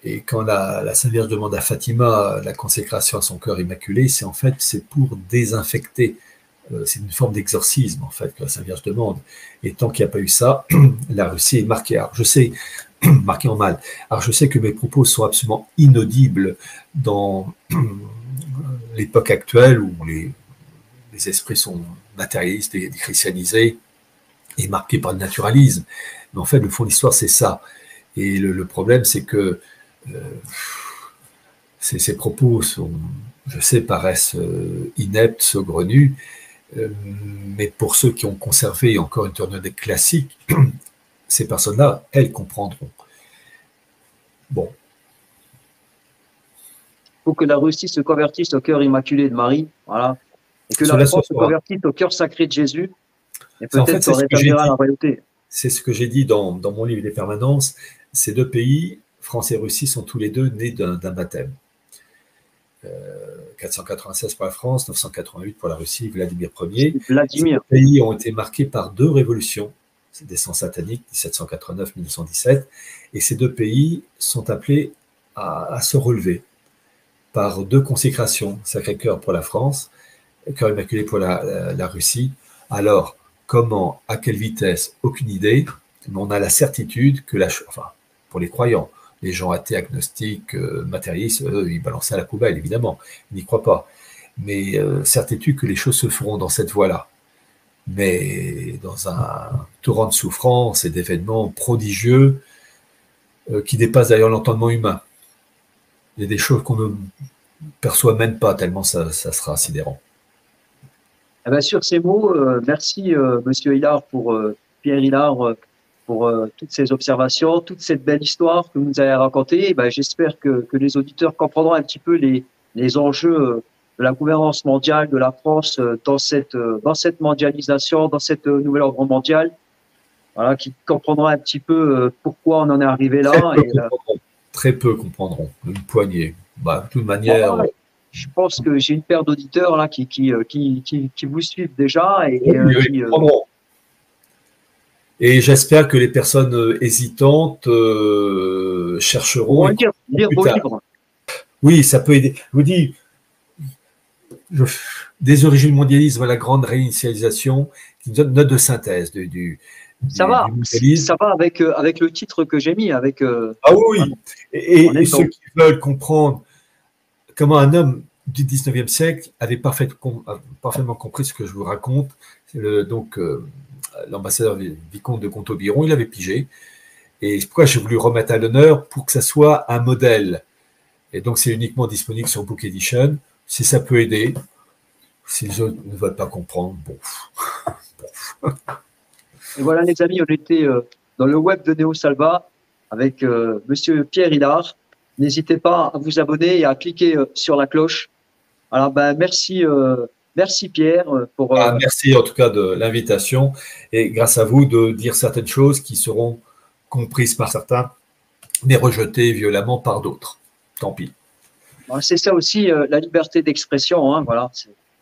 Et quand la Sainte Vierge demande à Fatima la consécration à son cœur immaculé, c'est pour désinfecter. C'est une forme d'exorcisme, en fait, que la Sainte Vierge demande. Et tant qu'il n'y a pas eu ça, la Russie est marquée. Alors, je sais, marquée en mal. Alors, je sais que mes propos sont absolument inaudibles dans l'époque actuelle où les esprits sont matérialistes et christianisés et marqués par le naturalisme. Mais en fait, le fond de l'histoire, c'est ça. Et le problème, c'est que ces propos je sais, paraissent ineptes, saugrenus, mais pour ceux qui ont conservé encore une tournure classique, ces personnes-là, elles comprendront. Bon. Il faut que la Russie se convertisse au cœur immaculé de Marie, voilà, et que la France se convertisse au cœur sacré de Jésus, et peut-être qu'on rétablira la royauté. C'est ce que j'ai dit dans mon livre des permanences. Ces deux pays, France et Russie, sont tous les deux nés d'un baptême. 496 pour la France, 988 pour la Russie, Vladimir Ier. Vladimir. Ces pays ont été marqués par deux révolutions, des sangs sataniques, 1789-1917, et ces deux pays sont appelés à se relever par deux consécrations, Sacré-Cœur pour la France, Cœur Immaculé pour la Russie. Alors, comment, à quelle vitesse, aucune idée, mais on a la certitude que pour les croyants, les gens athées, agnostiques, matérialistes, eux, ils balancent à la poubelle, évidemment, ils n'y croient pas. Mais certitude que les choses se feront dans cette voie-là. Mais dans un torrent de souffrance et d'événements prodigieux qui dépassent d'ailleurs l'entendement humain. Il y a des choses qu'on ne perçoit même pas, tellement ça sera sidérant. Eh bien, sur ces mots, merci Monsieur Hillard Pierre Hillard, pour toutes ces observations, toute cette belle histoire que vous nous avez racontée. Ben, j'espère que les auditeurs comprendront un petit peu les enjeux de la gouvernance mondiale de la France dans cette mondialisation, dans cette nouvel ordre mondial. Voilà, qui comprendront un petit peu pourquoi on en est arrivé là. Très peu comprendront, une poignée. Bah, de toute manière. Bon, je pense que j'ai une paire d'auditeurs là qui vous suivent déjà et qui et j'espère que les personnes hésitantes chercheront. Lire vos livres. Oui, ça peut aider. Je vous dis, des origines mondialisme à la grande réinitialisation, qui donne note de synthèse ça va avec le titre que j'ai mis. Ah oui, et ceux qui veulent comprendre comment un homme du 19e siècle avait parfaitement compris ce que je vous raconte, l'ambassadeur vicomte de Comte-Aubiron, il avait pigé. Et c'est pourquoi j'ai voulu remettre à l'honneur pour que ça soit un modèle. Et donc, c'est uniquement disponible sur Book Edition. Si ça peut aider, si les autres ne veulent pas comprendre, bon. Et voilà, les amis, on était dans le web de Néo Salva avec Monsieur Pierre Hillard. N'hésitez pas à vous abonner et à cliquer sur la cloche. Alors, merci Pierre pour. Merci en tout cas de l'invitation et grâce à vous de dire certaines choses qui seront comprises par certains, mais rejetées violemment par d'autres. Tant pis. C'est ça aussi la liberté d'expression, hein, voilà.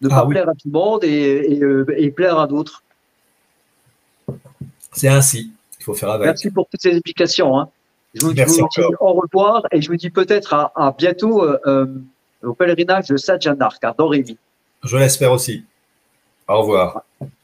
Ne pas plaire à tout le monde et plaire à d'autres. C'est ainsi. Il faut faire avec. Merci pour toutes ces explications. Hein. Je vous dis au revoir et je vous dis peut-être à bientôt au pèlerinage de Saint-Jean d'Arc à Domrémy. Je l'espère aussi. Au revoir.